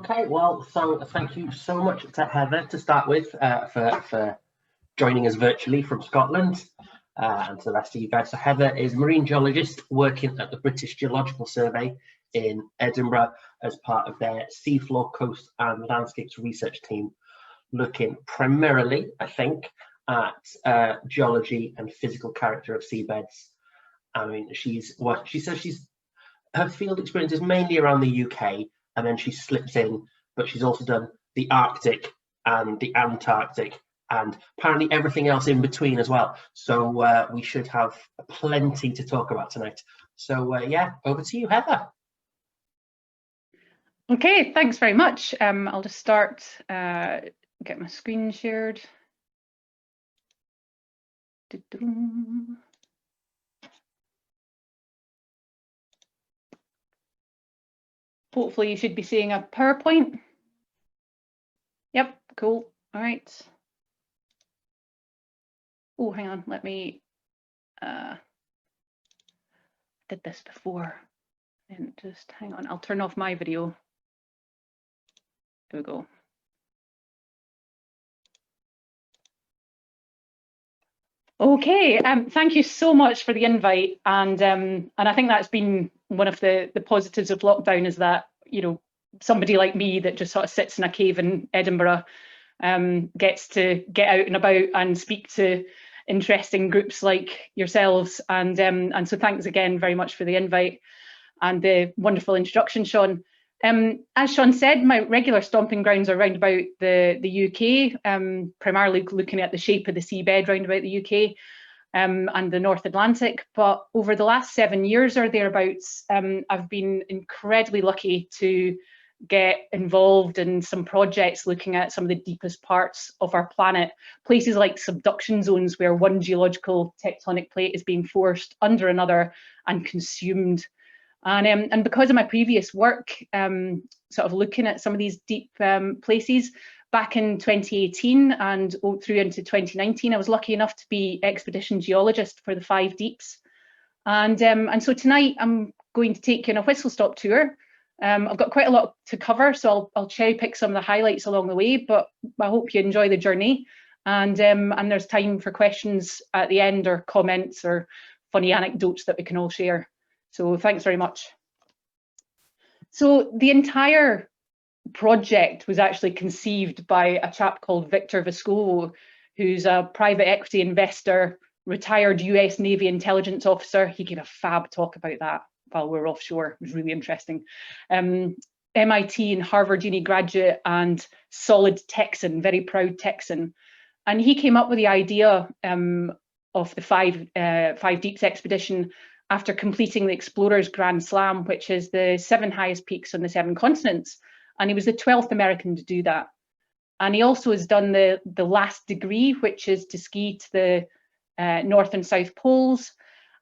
Okay, well, so thank you so much to Heather to start with for joining us virtually from Scotland, and to the rest of you guys. So Heather is a marine geologist working at the British Geological Survey in Edinburgh as part of their seafloor, coast and landscapes research team, looking primarily, I think, at geology and physical character of seabeds. I mean, she says her field experience is mainly around the UK, and then she slips in, but she's also done the Arctic and the Antarctic and apparently everything else in between as well. So we should have plenty to talk about tonight. So yeah, over to you, Heather. Okay, thanks very much. I'll just start, get my screen shared. Hopefully you should be seeing a PowerPoint. Yep, cool. All right. Oh, hang on, let me, did this before. And just hang on, I'll turn off my video. There we go. Okay, thank you so much for the invite, and I think that's been one of the positives of lockdown, is that, you know, somebody like me that just sort of sits in a cave in Edinburgh gets to get out and about and speak to interesting groups like yourselves, and so thanks again very much for the invite and the wonderful introduction, Sean. As Sean said, my regular stomping grounds are round about the UK, primarily looking at the shape of the seabed round about the UK and the North Atlantic. But over the last 7 years or thereabouts, I've been incredibly lucky to get involved in some projects looking at some of the deepest parts of our planet, places like subduction zones where one geological tectonic plate is being forced under another and consumed. And because of my previous work, sort of looking at some of these deep places, back in 2018 and through into 2019, I was lucky enough to be expedition geologist for the 5 Deeps. And so tonight I'm going to take you on a whistle-stop tour. I've got quite a lot to cover, so I'll cherry pick some of the highlights along the way, but I hope you enjoy the journey. And there's time for questions at the end, or comments or funny anecdotes that we can all share. So thanks very much. So the entire project was actually conceived by a chap called Victor Vescovo, who's a private equity investor, retired US Navy intelligence officer. He gave a fab talk about that while we were offshore. It was really interesting. MIT and Harvard Uni graduate and solid Texan, very proud Texan. And he came up with the idea of the five Deeps expedition after completing the Explorer's Grand Slam, which is the 7 highest peaks on the 7 continents. And he was the 12th American to do that. And he also has done the last degree, which is to ski to the North and South Poles.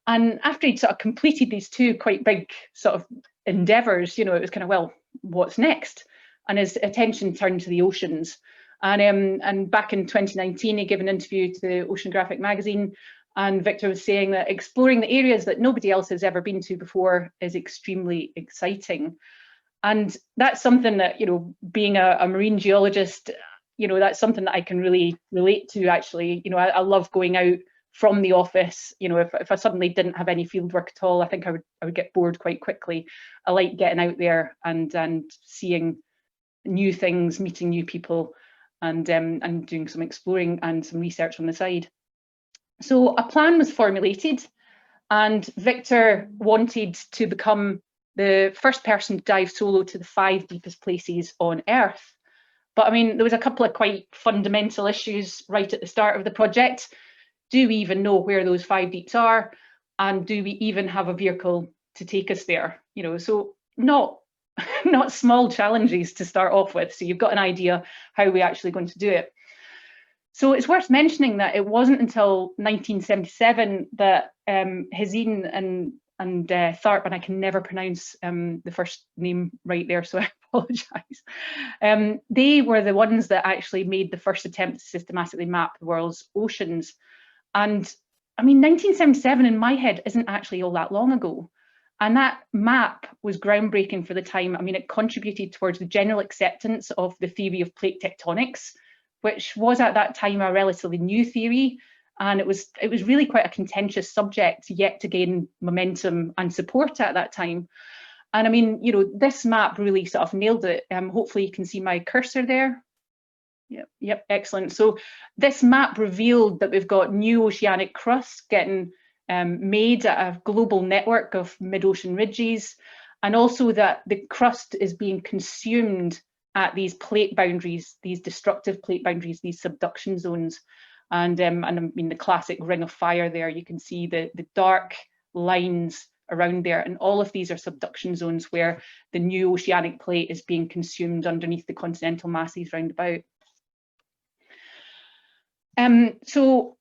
And after he'd sort of completed these 2 quite big sort of endeavours, you know, it was kind of, well, what's next? And his attention turned to the oceans. And back in 2019, he gave an interview to Oceanographic magazine, and Victor was saying that exploring the areas that nobody else has ever been to before is extremely exciting. And that's something that, you know, being a marine geologist, you know, that's something that I can really relate to, actually. You know, I love going out from the office. You know, if I suddenly didn't have any field work at all, I think I would get bored quite quickly. I like getting out there and seeing new things, meeting new people, and doing some exploring and some research on the side. So a plan was formulated, and Victor wanted to become the first person to dive solo to the 5 deepest places on Earth. But I mean, there was a couple of quite fundamental issues right at the start of the project. Do we even know where those 5 deeps are? And do we even have a vehicle to take us there? You know, so not small challenges to start off with. So you've got an idea how we're actually going to do it. So it's worth mentioning that it wasn't until 1977 that Hazine and Tharp, and I can never pronounce the first name right there, so I apologise. They were the ones that actually made the first attempt to systematically map the world's oceans. And I mean, 1977 in my head isn't actually all that long ago. And that map was groundbreaking for the time. I mean, it contributed towards the general acceptance of the theory of plate tectonics, which was at that time a relatively new theory. And it was really quite a contentious subject, yet to gain momentum and support at that time. And I mean, you know, this map really sort of nailed it. Hopefully you can see my cursor there. Yep, excellent. So this map revealed that we've got new oceanic crust getting made at a global network of mid-ocean ridges, and also that the crust is being consumed at these plate boundaries, these destructive plate boundaries, these subduction zones. And I mean, the classic ring of fire there, you can see the dark lines around there, and all of these are subduction zones where the new oceanic plate is being consumed underneath the continental masses round about. So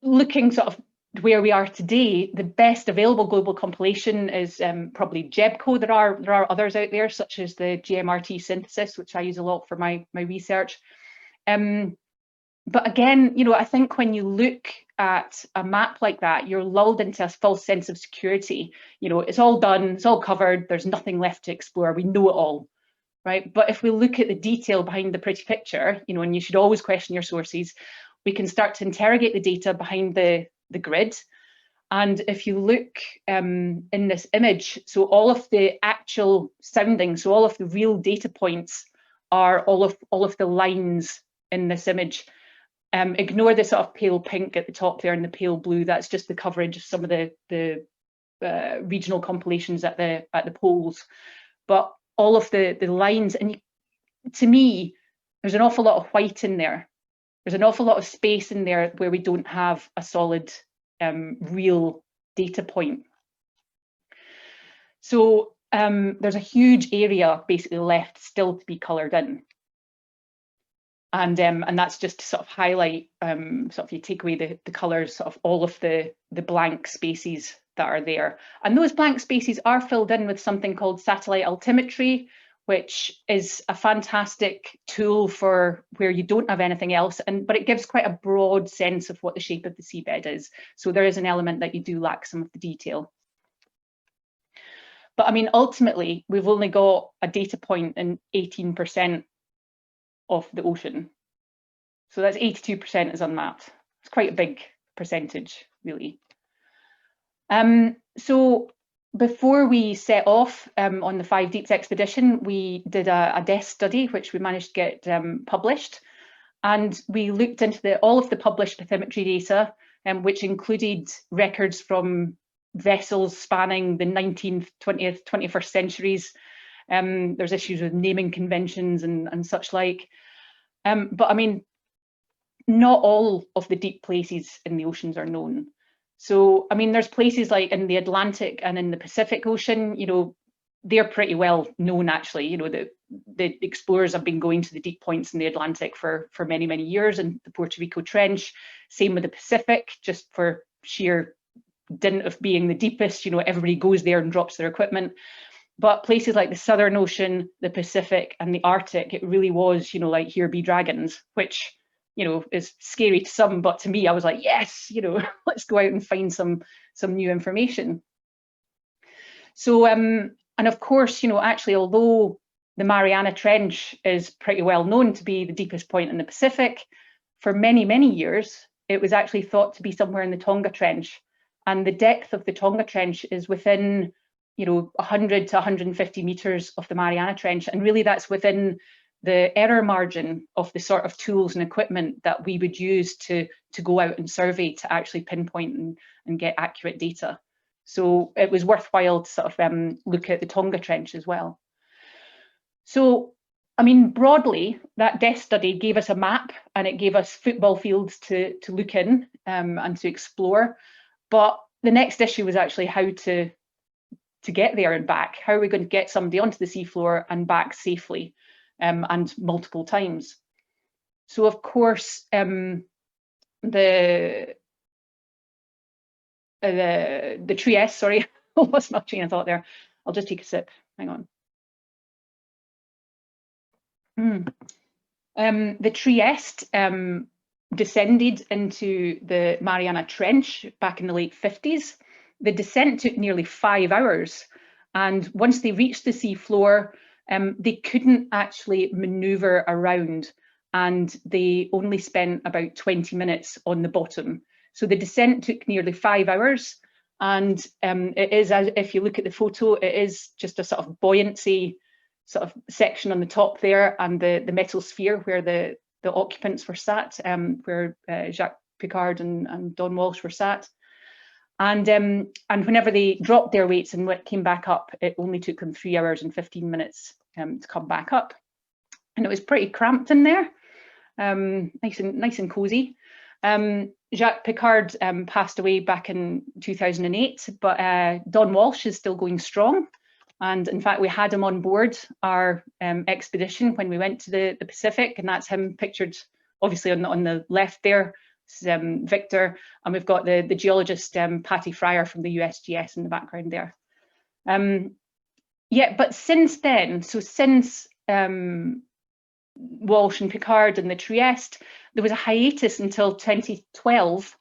looking sort of where we are today, the best available global compilation is probably GEBCO. There are others out there, such as the GMRT synthesis, which I use a lot for my research. But again, you know, I think when you look at a map like that, you're lulled into a false sense of security. You know, it's all done, it's all covered, there's nothing left to explore, we know it all, right? But if we look at the detail behind the pretty picture, you know, and you should always question your sources, we can start to interrogate the data behind the grid. And if you look in this image, so all of the actual sounding, so all of the real data points are all of the lines in this image. Ignore the sort of pale pink at the top there and the pale blue. That's just the coverage of some of the regional compilations at the poles. But all of the lines, and to me, there's an awful lot of white in there. There's an awful lot of space in there where we don't have a solid real data point. So there's a huge area basically left still to be coloured in. And that's just to sort of highlight, sort of you take away the colours, sort of all of the blank spaces that are there. And those blank spaces are filled in with something called satellite altimetry, which is a fantastic tool for where you don't have anything else, but it gives quite a broad sense of what the shape of the seabed is. So there is an element that you do lack some of the detail. But I mean, ultimately, we've only got a data point in 18% of the ocean. So that's 82% is unmapped. It's quite a big percentage, really. So before we set off on the 5 Deeps expedition, we did a desk study, which we managed to get published. And we looked into all of the published bathymetry data, which included records from vessels spanning the 19th, 20th, 21st centuries. There's issues with naming conventions and such like. But I mean, not all of the deep places in the oceans are known. So, I mean, there's places like in the Atlantic and in the Pacific Ocean, you know, they're pretty well known actually. You know, the explorers have been going to the deep points in the Atlantic for many, many years, and the Puerto Rico Trench, same with the Pacific, just for sheer dint of being the deepest, you know, everybody goes there and drops their equipment. But places like the Southern Ocean, the Pacific and the Arctic, it really was, you know, like here be dragons, which, you know, is scary to some, but to me, I was like, yes, you know, let's go out and find some new information. So, and of course, you know, actually, although the Mariana Trench is pretty well known to be the deepest point in the Pacific, for many, many years, it was actually thought to be somewhere in the Tonga Trench. And the depth of the Tonga Trench is within, you know, 100 to 150 meters of the Mariana Trench. And really that's within the error margin of the sort of tools and equipment that we would use to go out and survey to actually pinpoint and get accurate data. So it was worthwhile to sort of look at the Tonga Trench as well. So, I mean, broadly, that desk study gave us a map and it gave us football fields to look in and to explore. But the next issue was actually how to get there and back. How are we going to get somebody onto the seafloor and back safely and multiple times? So of course, the Trieste, sorry, I lost my train of thought there. I'll just take a sip, hang on. The Trieste descended into the Mariana Trench back in the late 50s. the descent took nearly 5 hours. And once they reached the sea floor, they couldn't actually maneuver around, and they only spent about 20 minutes on the bottom. So the descent took nearly 5 hours. And it is, as if you look at the photo, it is just a sort of buoyancy sort of section on the top there, and the metal sphere where the occupants were sat, where Jacques Picard and Don Walsh were sat. And whenever they dropped their weights and came back up, it only took them 3 hours and 15 minutes to come back up. And it was pretty cramped in there, nice and cozy. Jacques Picard passed away back in 2008, but Don Walsh is still going strong. And in fact, we had him on board our expedition when we went to the Pacific, and that's him pictured obviously on the left there. Victor, and we've got the geologist Patty Fryer from the USGS in the background there. Yeah, but since then, so since Walsh and Picard and the Trieste, there was a hiatus until 2012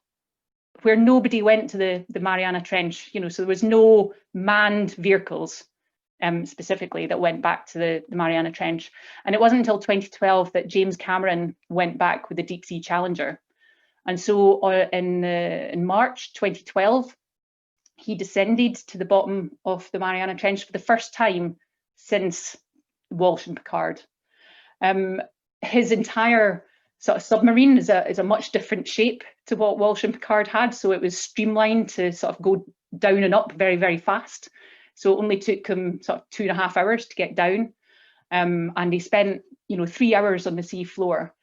where nobody went to the Mariana Trench, you know, so there was no manned vehicles specifically that went back to the Mariana Trench. And it wasn't until 2012 that James Cameron went back with the Deep Sea Challenger. And so in March 2012, he descended to the bottom of the Mariana Trench for the first time since Walsh and Picard. His entire sort of submarine is a much different shape to what Walsh and Picard had. So it was streamlined to sort of go down and up very, very fast. So it only took him sort of 2.5 hours to get down. And he spent, 3 hours on the sea floor.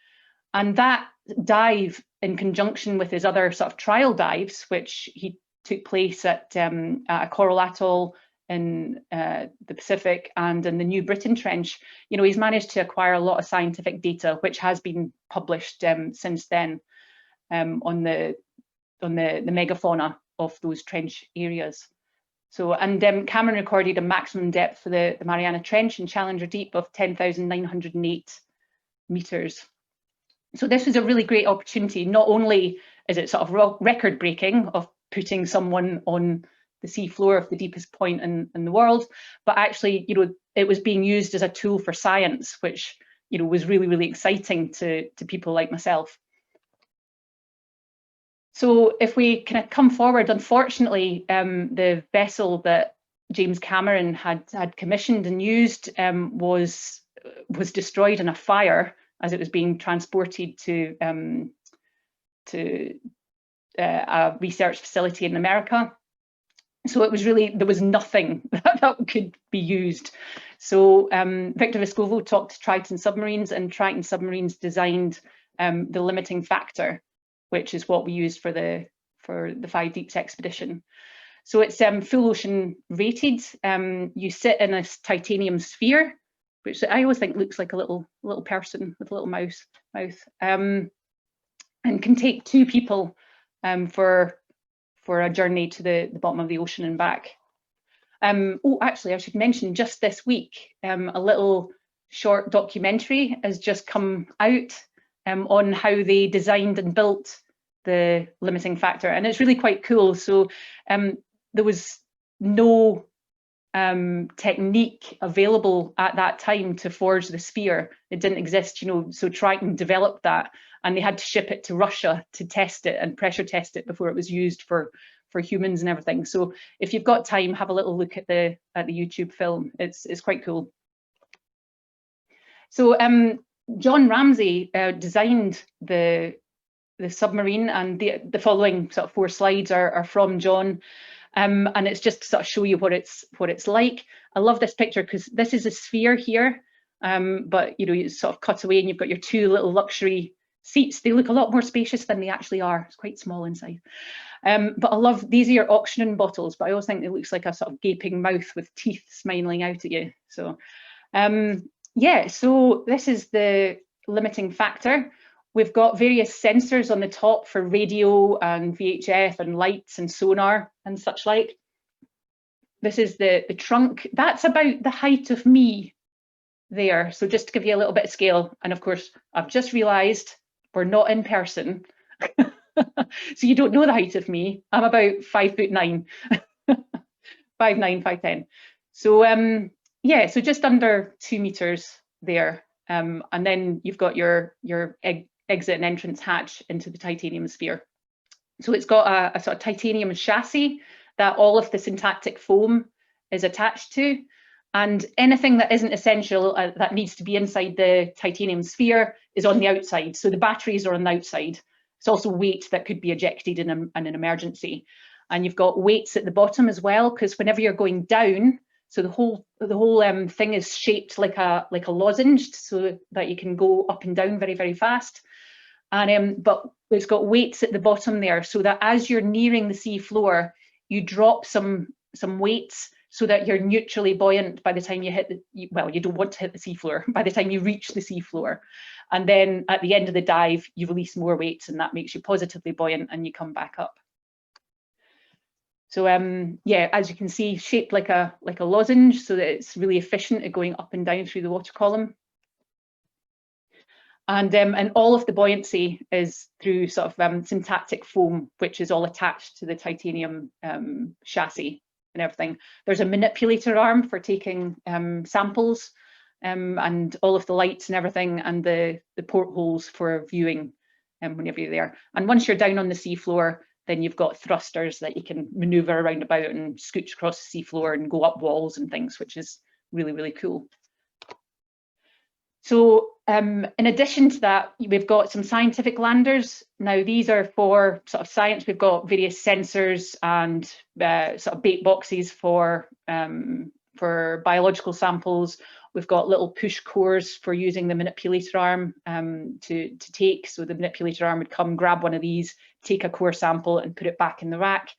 And that dive, in conjunction with his other sort of trial dives, which he took place at a coral atoll in the Pacific and in the New Britain Trench, he's managed to acquire a lot of scientific data, which has been published since then on the megafauna of those trench areas. So, and Cameron recorded a maximum depth for the Mariana Trench in Challenger Deep of 10,908 meters. So this was a really great opportunity. Not only is it sort of record breaking of putting someone on the sea floor of the deepest point in the world, but actually, it was being used as a tool for science, which, was really, really exciting to people like myself. So if we kind of come forward, unfortunately, the vessel that James Cameron had commissioned and used was destroyed in a fire as it was being transported to a research facility in America. So it was really, there was nothing that could be used. So Victor Vescovo talked to Triton Submarines, and Triton Submarines designed the limiting factor, which is what we used for the 5 Deeps expedition. So it's full ocean rated. You sit in a titanium sphere, which I always think looks like a little person with a little mouth, and can take 2 people for a journey to the bottom of the ocean and back. Oh, actually, I should mention just this week, a little short documentary has just come out on how they designed and built the limiting factor, and it's really quite cool. So there was no technique available at that time to forge the sphere. It didn't exist, so Triton developed that, and they had to ship it to Russia to test it and pressure test it before it was used for humans and everything. So if you've got time, have a little look at the YouTube film. It's quite cool. So John Ramsay designed the submarine, and the following sort of 4 slides are from John. And it's just to sort of show you what it's like. I love this picture because this is a sphere here, but you sort of cut away and you've got your 2 little luxury seats. They look a lot more spacious than they actually are. It's quite small inside. But I love, these are your oxygen bottles, but I always think it looks like a sort of gaping mouth with teeth smiling out at you. So yeah, so this is the limiting factor. We've got various sensors on the top for radio and VHF and lights and sonar and such like. This is the trunk. That's about the height of me there. So just to give you a little bit of scale. And of course, I've just realised we're not in person. So you don't know the height of me. I'm about 5'9". 5'9", 5'10". So yeah, so just under 2 meters there. And then you've got your exit and entrance hatch into the titanium sphere. So it's got a sort of titanium chassis that all of the syntactic foam is attached to. And anything that isn't essential that needs to be inside the titanium sphere is on the outside. So the batteries are on the outside. It's also weight that could be ejected in an emergency. And you've got weights at the bottom as well, because whenever you're going down, so the whole thing is shaped like a lozenge, so that you can go up and down very, very fast. And but it's got weights at the bottom there, so that as you're nearing the sea floor, you drop some weights so that you're neutrally buoyant by the time you hit the, well, you don't want to hit the seafloor, by the time you reach the seafloor. And then at the end of the dive, you release more weights, and that makes you positively buoyant, and you come back up. So yeah, as you can see, shaped like a lozenge, so that it's really efficient at going up and down through the water column. And all of the buoyancy is through sort of syntactic foam, which is all attached to the titanium chassis and everything. There's a manipulator arm for taking samples, and all of the lights and everything, and the portholes for viewing whenever you're there. And once you're down on the seafloor, then you've got thrusters that you can maneuver around about and scooch across the seafloor and go up walls and things, which is really, really cool. So in addition to that, we've got some scientific landers. Now these are for sort of science. We've got various sensors and sort of bait boxes for biological samples. We've got little push cores for using the manipulator arm to take. So the manipulator arm would come, grab one of these, take a core sample and put it back in the rack.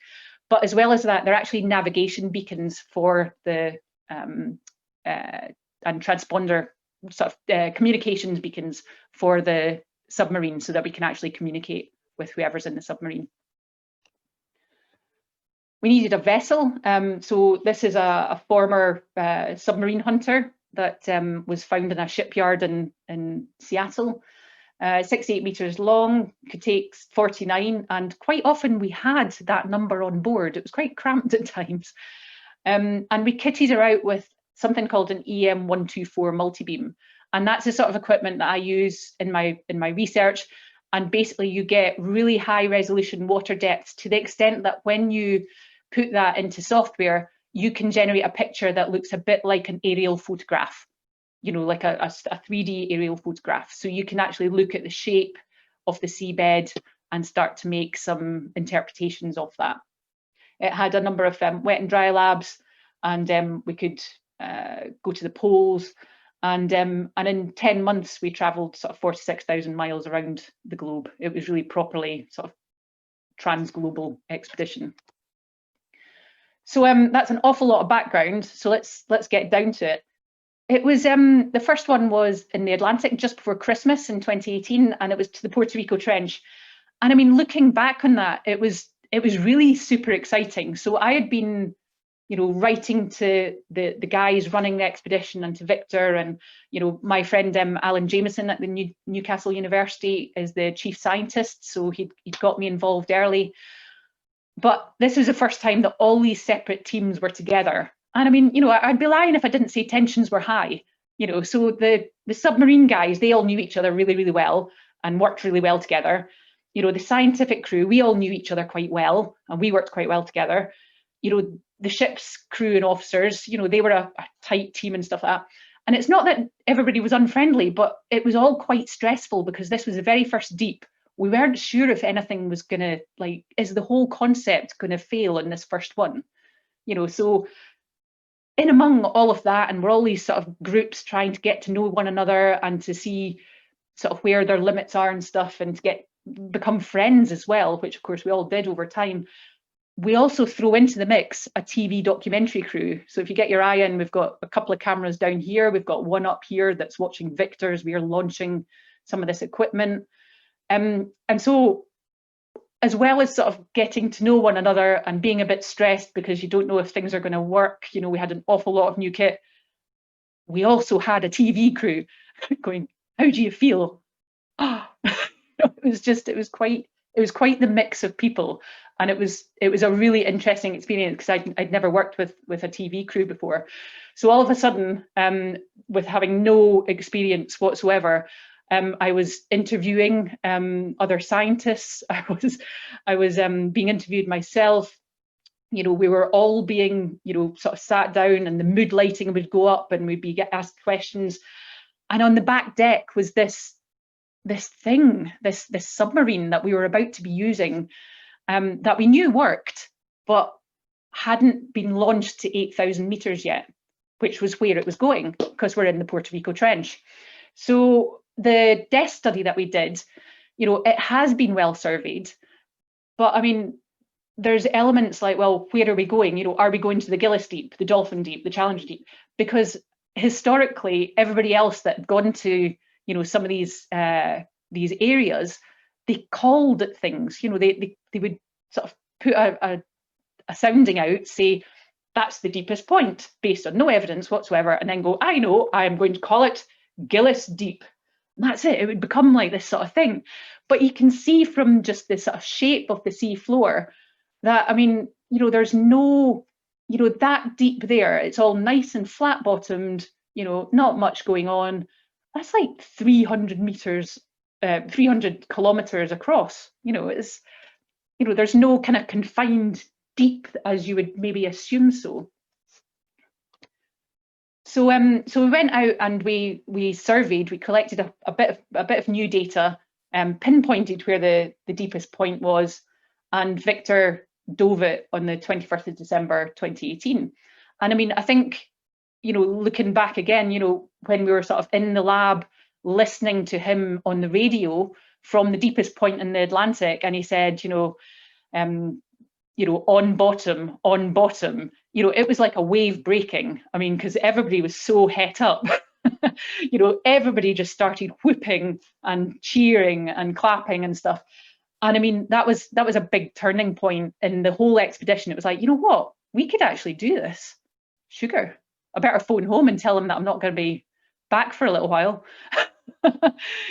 But as well as that, they're actually navigation beacons for the and transponder sort of communications beacons for the submarine, so that we can actually communicate with whoever's in the submarine. We needed a vessel. So this is a former submarine hunter that was found in a shipyard in Seattle. 68 meters long, could take 49, and quite often we had that number on board. It was quite cramped at times. And we kitted her out with something called an EM124 multibeam. And that's the sort of equipment that I use in my research. And basically you get really high resolution water depths to the extent that when you put that into software, you can generate a picture that looks a bit like an aerial photograph, you know, like a 3D aerial photograph. So you can actually look at the shape of the seabed and start to make some interpretations of that. It had a number of wet and dry labs, and we could go to the poles, and in 10 months we travelled sort of 46,000 miles around the globe. It was really properly sort of trans-global expedition. So that's an awful lot of background. So let's get down to it. It was the first one was in the Atlantic just before Christmas in 2018, and it was to the Puerto Rico Trench. And I mean, looking back on that, it was really super exciting. So I had been, you know, writing to the guys running the expedition and to Victor, and, you know, my friend Alan Jameson at the Newcastle University is the chief scientist, so he'd got me involved early. But this was the first time that all these separate teams were together. And I mean, you know, I'd be lying if I didn't say tensions were high, you know. So the submarine guys, they all knew each other really, really well and worked really well together. You know, the scientific crew, we all knew each other quite well, and we worked quite well together. You know, the ship's crew and officers, you know, they were a tight team and stuff like that. And it's not that everybody was unfriendly, but it was all quite stressful because this was the very first deep. We weren't sure if anything was going to, like, is the whole concept going to fail in this first one? You know, so in among all of that, and we're all these sort of groups trying to get to know one another and to see sort of where their limits are and stuff, and to become friends as well, which of course we all did over time. We also throw into the mix a TV documentary crew. So if you get your eye in, we've got a couple of cameras down here. We've got one up here that's watching Victor's. We are launching some of this equipment. And so as well as sort of getting to know one another and being a bit stressed because you don't know if things are going to work, you know, we had an awful lot of new kit. We also had a TV crew going, how do you feel? It was quite the mix of people. And it was a really interesting experience because I'd never worked with a TV crew before. So all of a sudden, with having no experience whatsoever, I was interviewing other scientists. I was being interviewed myself. You know, we were all being, you know, sort of sat down, and the mood lighting would go up, and we'd be asked questions. And on the back deck was this submarine that we were about to be using, that we knew worked, but hadn't been launched to 8,000 meters yet, which was where it was going, because we're in the Puerto Rico Trench. So the death study that we did, you know, it has been well surveyed, but I mean, there's elements like, well, where are we going? You know, are we going to the Gillis Deep, the Dolphin Deep, the Challenger Deep? Because historically, everybody else that had gone to, you know, some of these areas, they called at things. You know, they would sort of put a sounding out, say that's the deepest point based on no evidence whatsoever, and then go, I know, I'm going to call it Gillis Deep. And that's it. It would become like this sort of thing. But you can see from just the sort of shape of the sea floor that, I mean, you know, there's no, you know, that deep there. It's all nice and flat bottomed, you know, not much going on. That's like 300 meters, 300 kilometers across. You know, it's, you know, there's no kind of confined deep as you would maybe assume so. So we went out and we surveyed, we collected a bit of new data, pinpointed where the deepest point was, and Victor dove it on the 21st of December 2018. And I mean, I think, you know, looking back again, you know, when we were sort of in the lab listening to him on the radio from the deepest point in the Atlantic, and he said, you know, on bottom, you know, it was like a wave breaking. I mean, because everybody was so het up. You know, everybody just started whooping and cheering and clapping and stuff. And I mean, that was a big turning point in the whole expedition. It was like, you know what, we could actually do this. Sugar, I better phone home and tell them that I'm not going to be back for a little while.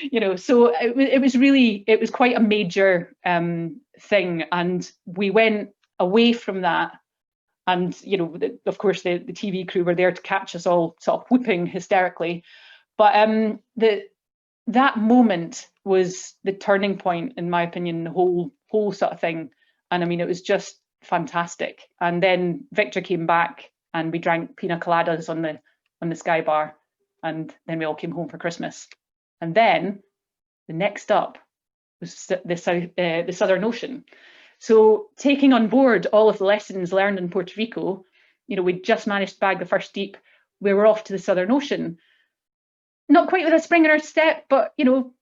You know, so it was quite a major thing, and we went away from that. And you know, of course, the TV crew were there to catch us all sort of whooping hysterically. But that moment was the turning point, in my opinion, the whole sort of thing. And I mean, it was just fantastic. And then Victor came back, and we drank pina coladas on the Scibar, and then we all came home for Christmas. And then the next up was the Southern Ocean. So taking on board all of the lessons learned in Puerto Rico, you know, we just managed to bag the first deep. We were off to the Southern Ocean. Not quite with a spring in our step, but, you know,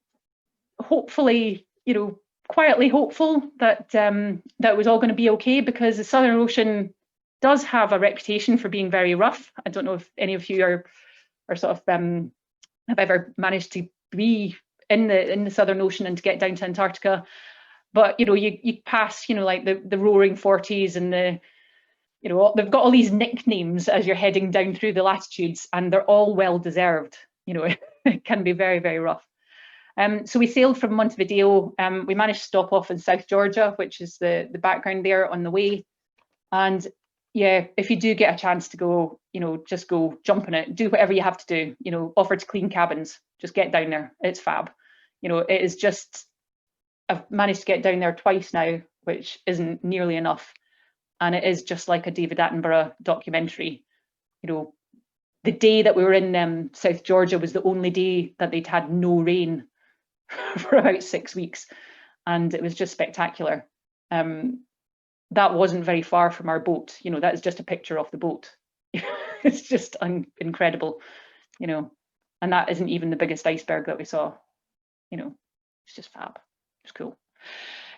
hopefully, you know, quietly hopeful that that was all going to be okay, because the Southern Ocean does have a reputation for being very rough. I don't know if any of you are sort of have ever managed to be in the Southern Ocean and to get down to Antarctica. But, you know, you pass, you know, like the roaring 40s and the, you know, they've got all these nicknames as you're heading down through the latitudes, and they're all well deserved. You know, it can be very, very rough. So we sailed from Montevideo. We managed to stop off in South Georgia, which is the background there on the way. And yeah, if you do get a chance to go, you know, just go jump on it, do whatever you have to do, you know, offer to clean cabins, just get down there. It's fab. You know, it is just, I've managed to get down there twice now, which isn't nearly enough. And it is just like a David Attenborough documentary. You know, the day that we were in South Georgia was the only day that they'd had no rain for about 6 weeks. And it was just spectacular. That wasn't very far from our boat. You know, that is just a picture of the boat. It's just incredible, you know, and that isn't even the biggest iceberg that we saw. You know, it's just fab. It's cool.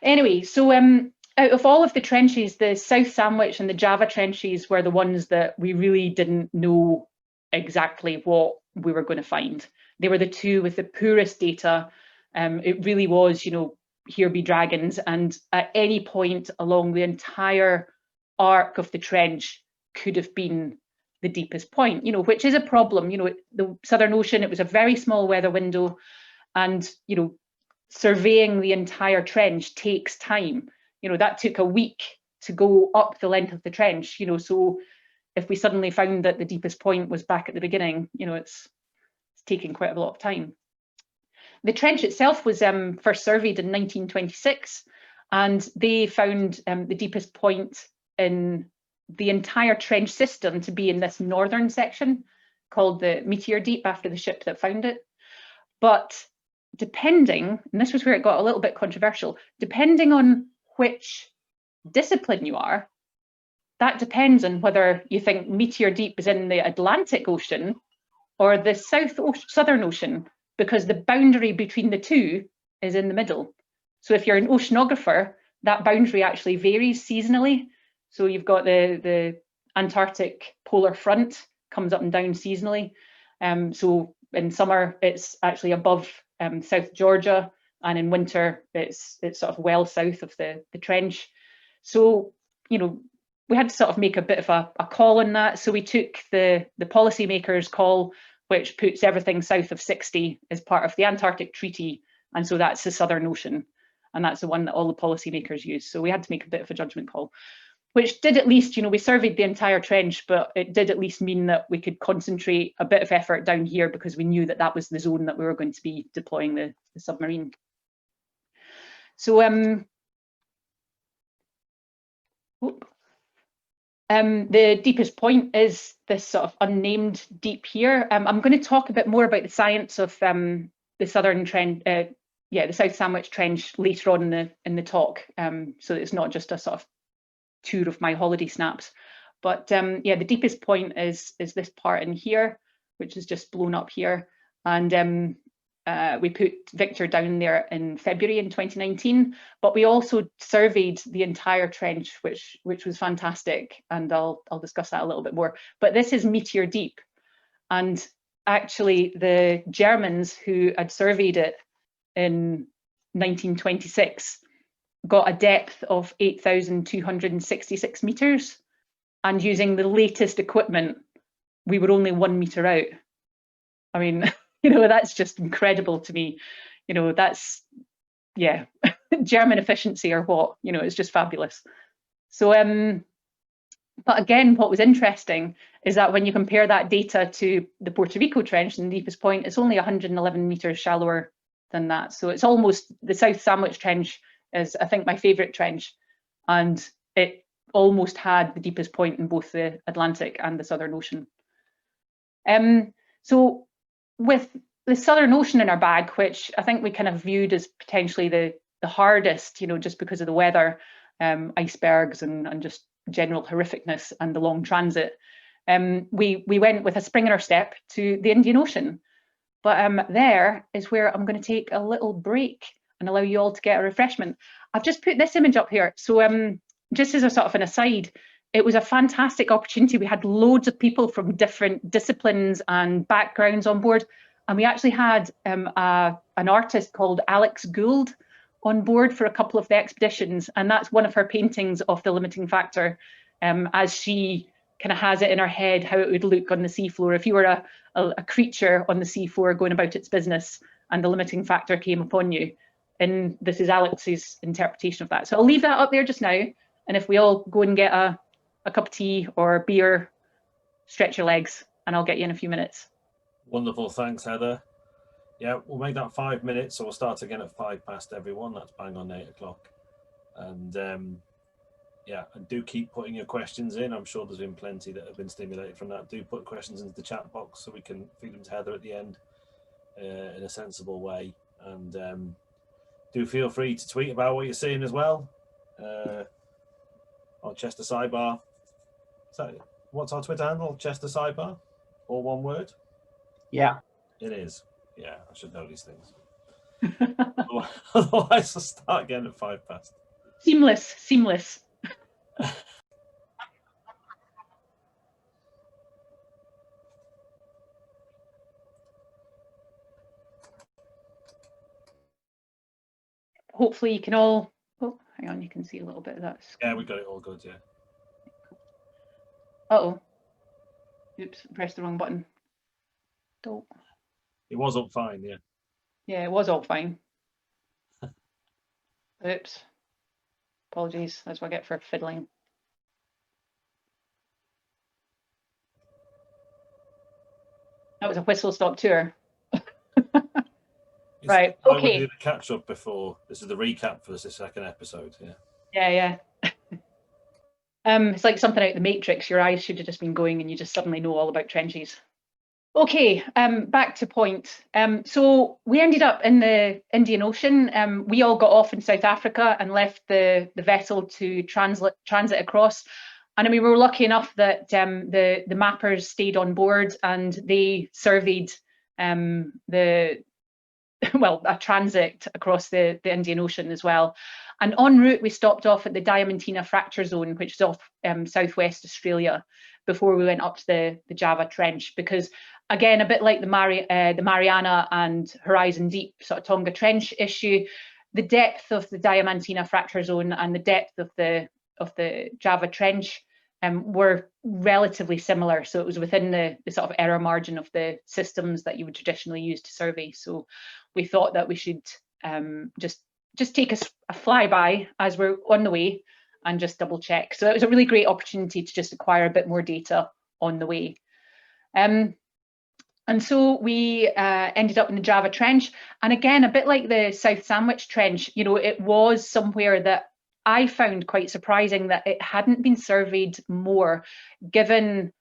Anyway, so out of all of the trenches, the South Sandwich and the Java trenches were the ones that we really didn't know exactly what we were going to find. They were the two with the poorest data. It really was, you know, here be dragons, and at any point along the entire arc of the trench could have been the deepest point, you know, which is a problem. You know, the Southern Ocean, it was a very small weather window, and, you know, surveying the entire trench takes time. You you know, that took a week to go up the length of the trench, you know, so if we suddenly found that the deepest point was back at the beginning, you know, it's taking quite a lot of time. The trench itself was first surveyed in 1926, and they found the deepest point in the entire trench system to be in this northern section called the Meteor Deep, after the ship that found it. But depending, and this was where it got a little bit controversial, depending on which discipline you are, that depends on whether you think Meteor Deep is in the Atlantic Ocean or the Southern Ocean, because the boundary between the two is in the middle. So if you're an oceanographer, that boundary actually varies seasonally. So you've got the Antarctic polar front comes up and down seasonally. So in summer, it's actually above South Georgia, and in winter, it's sort of well south of the trench. So, you know, we had to sort of make a bit of a call on that. So we took the policymakers' call, which puts everything south of 60 as part of the Antarctic Treaty. And so that's the Southern Ocean. And that's the one that all the policymakers use. So we had to make a bit of a judgment call, which did at least, you know, we surveyed the entire trench, but it did at least mean that we could concentrate a bit of effort down here, because we knew that that was the zone that we were going to be deploying the submarine. So the deepest point is this sort of unnamed deep here. I'm going to talk a bit more about the science of the southern trench, the South Sandwich Trench later on in the talk, so that it's not just a sort of tour of my holiday snaps. But yeah, the deepest point is this part in here, which is just blown up here, and we put Victor down there in February in 2019, but we also surveyed the entire trench, which was fantastic, and I'll discuss that a little bit more. But this is Meteor Deep, and actually the Germans who had surveyed it in 1926 got a depth of 8,266 meters, and using the latest equipment, we were only 1 meter out. I mean, you know, that's just incredible to me. You know, that's, yeah, German efficiency or what, you know, it's just fabulous. So, but again, what was interesting is that when you compare that data to the Puerto Rico Trench and the deepest point, it's only 111 meters shallower than that. So it's almost, the South Sandwich Trench is, I think, my favorite trench, and it almost had the deepest point in both the Atlantic and the Southern Ocean. So with the Southern Ocean in our bag, which I think we kind of viewed as potentially the hardest, you know, just because of the weather, icebergs and just general horrificness and the long transit, we went with a spring in our step to the Indian Ocean. But there is where I'm going to take a little break and allow you all to get a refreshment. I've just put this image up here. So just as a sort of an aside, it was a fantastic opportunity. We had loads of people from different disciplines and backgrounds on board. And we actually had an artist called Alex Gould on board for a couple of the expeditions. And that's one of her paintings of the limiting factor, as she kind of has it in her head how it would look on the seafloor if you were a creature on the seafloor going about its business and the limiting factor came upon you. And this is Alex's interpretation of that. So I'll leave that up there just now. And if we all go and get a cup of tea or beer, stretch your legs, and I'll get you in a few minutes. Wonderful, thanks, Heather. Yeah, we'll make that 5 minutes, so we'll start again at 5 past everyone. That's bang on 8 o'clock. And yeah, and do keep putting your questions in. I'm sure there's been plenty that have been stimulated from that. Do put questions into the chat box so we can feed them to Heather at the end in a sensible way. And do feel free to tweet about what you're seeing as well. On Chester Scibar. So what's our Twitter handle? Chester Scibar? All one word? Yeah. It is. Yeah, I should know these things. Otherwise, I'll start again at 5 past. Seamless. Hopefully you can all, oh, hang on, you can see a little bit of that. Yeah, we got it all good, yeah. Uh-oh. Oops, pressed the wrong button. Don't. It was up fine, yeah. Yeah, it was all fine. Oops. Apologies, that's what I get for fiddling. That was a whistle-stop tour. Right, I would okay. do the catch up before. This is the recap for the second episode. Yeah. It's like something out of the Matrix. Your eyes should have just been going and you just suddenly know all about trenches. Okay, back to point. So we ended up in the Indian Ocean. We all got off in South Africa and left the vessel to transit across. And I mean, we were lucky enough that the mappers stayed on board and they surveyed a transit across the Indian Ocean as well. And en route, we stopped off at the Diamantina Fracture Zone, which is off southwest Australia, before we went up to the Java Trench, because again, a bit like the Mariana and Horizon Deep sort of Tonga Trench issue, the depth of the Diamantina Fracture Zone and the depth of the Java Trench were relatively similar. So it was within the sort of error margin of the systems that you would traditionally use to survey. So we thought that we should just take a flyby as we're on the way and just double check. So it was a really great opportunity to just acquire a bit more data on the way. And so we ended up in the Java Trench. And again, a bit like the South Sandwich Trench, you know, it was somewhere that I found quite surprising that it hadn't been surveyed more, given,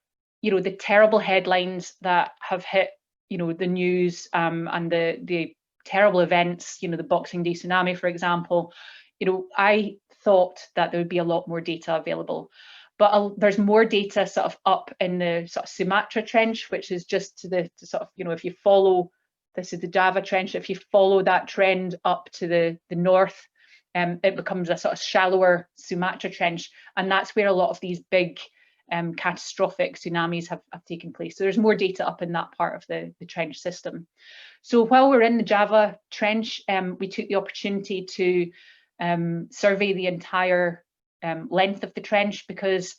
you know, the terrible headlines that have hit, you know, the news and the terrible events, you know, the Boxing Day tsunami, for example. You know, I thought that there would be a lot more data available, but there's more data sort of up in the sort of Sumatra Trench, which is just to the sort of, you know, if you follow, this is the Java Trench, if you follow that trend up to the north, it becomes a sort of shallower Sumatra Trench, and that's where a lot of these big catastrophic tsunamis have taken place. So there's more data up in that part of the trench system. So while we're in the Java Trench, we took the opportunity to survey the entire length of the trench, because,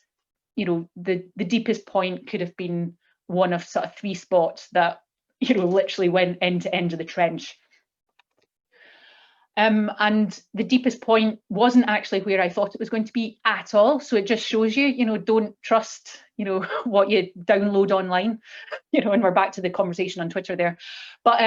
you know, the deepest point could have been one of sort of 3 spots that, you know, literally went end to end of the trench. And the deepest point wasn't actually where I thought it was going to be at all. So it just shows you, you know, don't trust, you know, what you download online, you know, and we're back to the conversation on Twitter there. But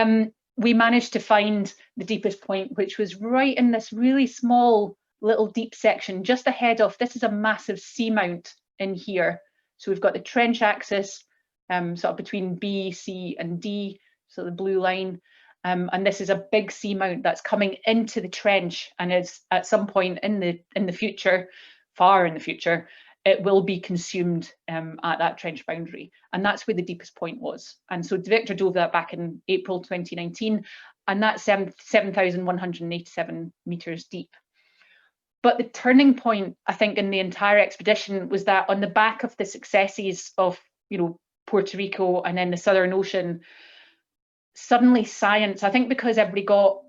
we managed to find the deepest point, which was right in this really small little deep section just ahead of, this is a massive seamount in here. So we've got the trench axis sort of between B, C and D, so the blue line. And this is a big seamount that's coming into the trench, and is at some point in the future, far in the future, it will be consumed at that trench boundary, and that's where the deepest point was. And so Victor dove that back in April 2019, and that's 7,187 meters deep. But the turning point, I think, in the entire expedition was that on the back of the successes of, you know, Puerto Rico and then the Southern Ocean, suddenly science, I think because everybody got,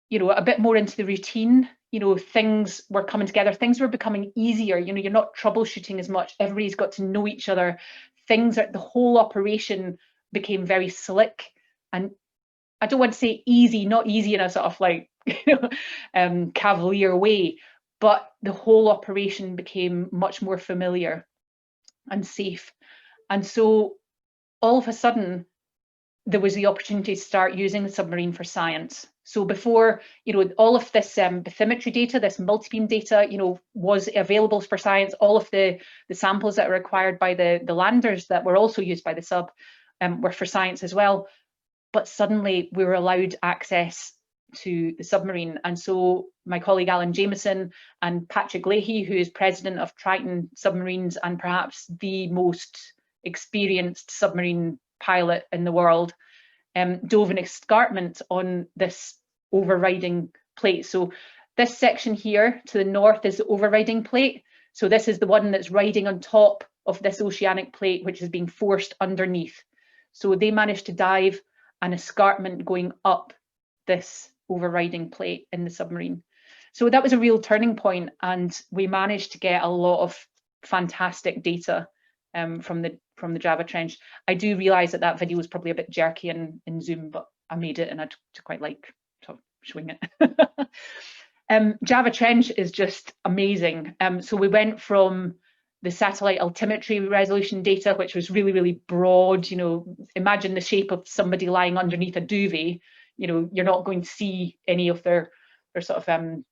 you know, a bit more into the routine, you know, things were coming together, things were becoming easier, you know, you're not troubleshooting as much, everybody's got to know each other, the whole operation became very slick, and I don't want to say easy, not easy in a sort of like, you know, cavalier way, but the whole operation became much more familiar and safe. And so all of a sudden, there was the opportunity to start using the submarine for science. So before, you know, all of this bathymetry data, this multibeam data, you know, was available for science. All of the samples that were required by the landers that were also used by the sub were for science as well. But suddenly we were allowed access to the submarine. And so my colleague Alan Jameson and Patrick Leahy, who is president of Triton Submarines and perhaps the most experienced submarine pilot in the world, dove an escarpment on this overriding plate. So this section here to the north is the overriding plate. So this is the one that's riding on top of this oceanic plate, which is being forced underneath. So they managed to dive an escarpment going up this overriding plate in the submarine. So that was a real turning point, and we managed to get a lot of fantastic data from the Java Trench. I do realise that video was probably a bit jerky in Zoom, but I made it and I'd quite like to showing it. Java Trench is just amazing. So we went from the satellite altimetry resolution data, which was really, really broad. You know, imagine the shape of somebody lying underneath a duvet. You know, you're not going to see any of their sort of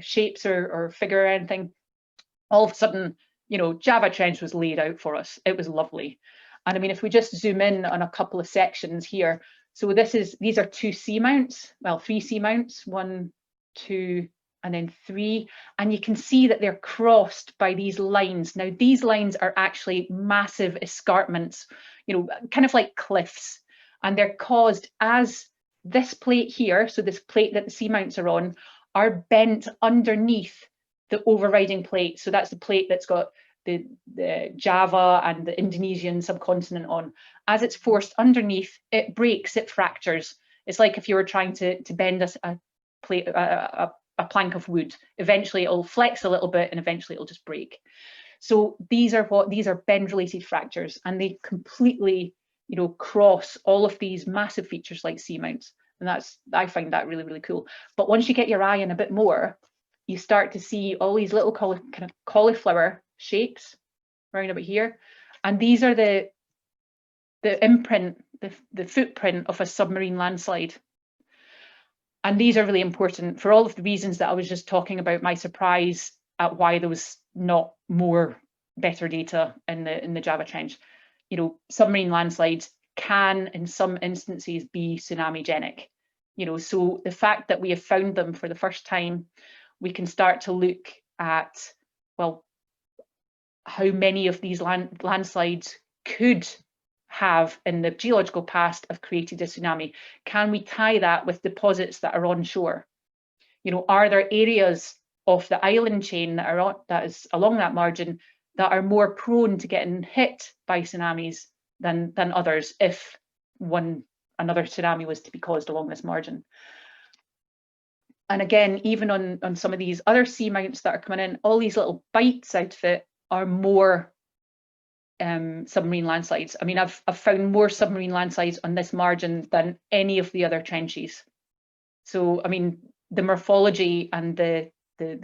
shapes or figure or anything. All of a sudden, you know, Java Trench was laid out for us. It was lovely. And I mean, if we just zoom in on a couple of sections here, so these are 2 seamounts, well, 3 seamounts, 1, 2, and then 3, and you can see that they're crossed by these lines. Now, these lines are actually massive escarpments, you know, kind of like cliffs, and they're caused as this plate here, so this plate that the seamounts are on, are bent underneath the overriding plate. So that's the plate that's got the Java and the Indonesian subcontinent on. As it's forced underneath, it breaks, it fractures. It's like if you were trying to bend a plate, a plank of wood. Eventually it'll flex a little bit and eventually it'll just break. So these are bend related fractures, and they completely, you know, cross all of these massive features like seamounts. And I find that really, really cool. But once you get your eye in a bit more, you start to see all these little kind of cauliflower shapes around about here. And these are the imprint, the footprint of a submarine landslide. And these are really important for all of the reasons that I was just talking about, my surprise at why there was not more better data in the Java Trench. You know, submarine landslides can, in some instances, be tsunamigenic. You know, so the fact that we have found them for the first time, we can start to look at, well, how many of these landslides could have in the geological past have created a tsunami. Can we tie that with deposits that are onshore? You know, are there areas of the island chain that is along that margin that are more prone to getting hit by tsunamis than others if another tsunami was to be caused along this margin? And again, even on some of these other seamounts that are coming in, all these little bites out of it are more submarine landslides. I mean, I've found more submarine landslides on this margin than any of the other trenches. So, I mean, the morphology and the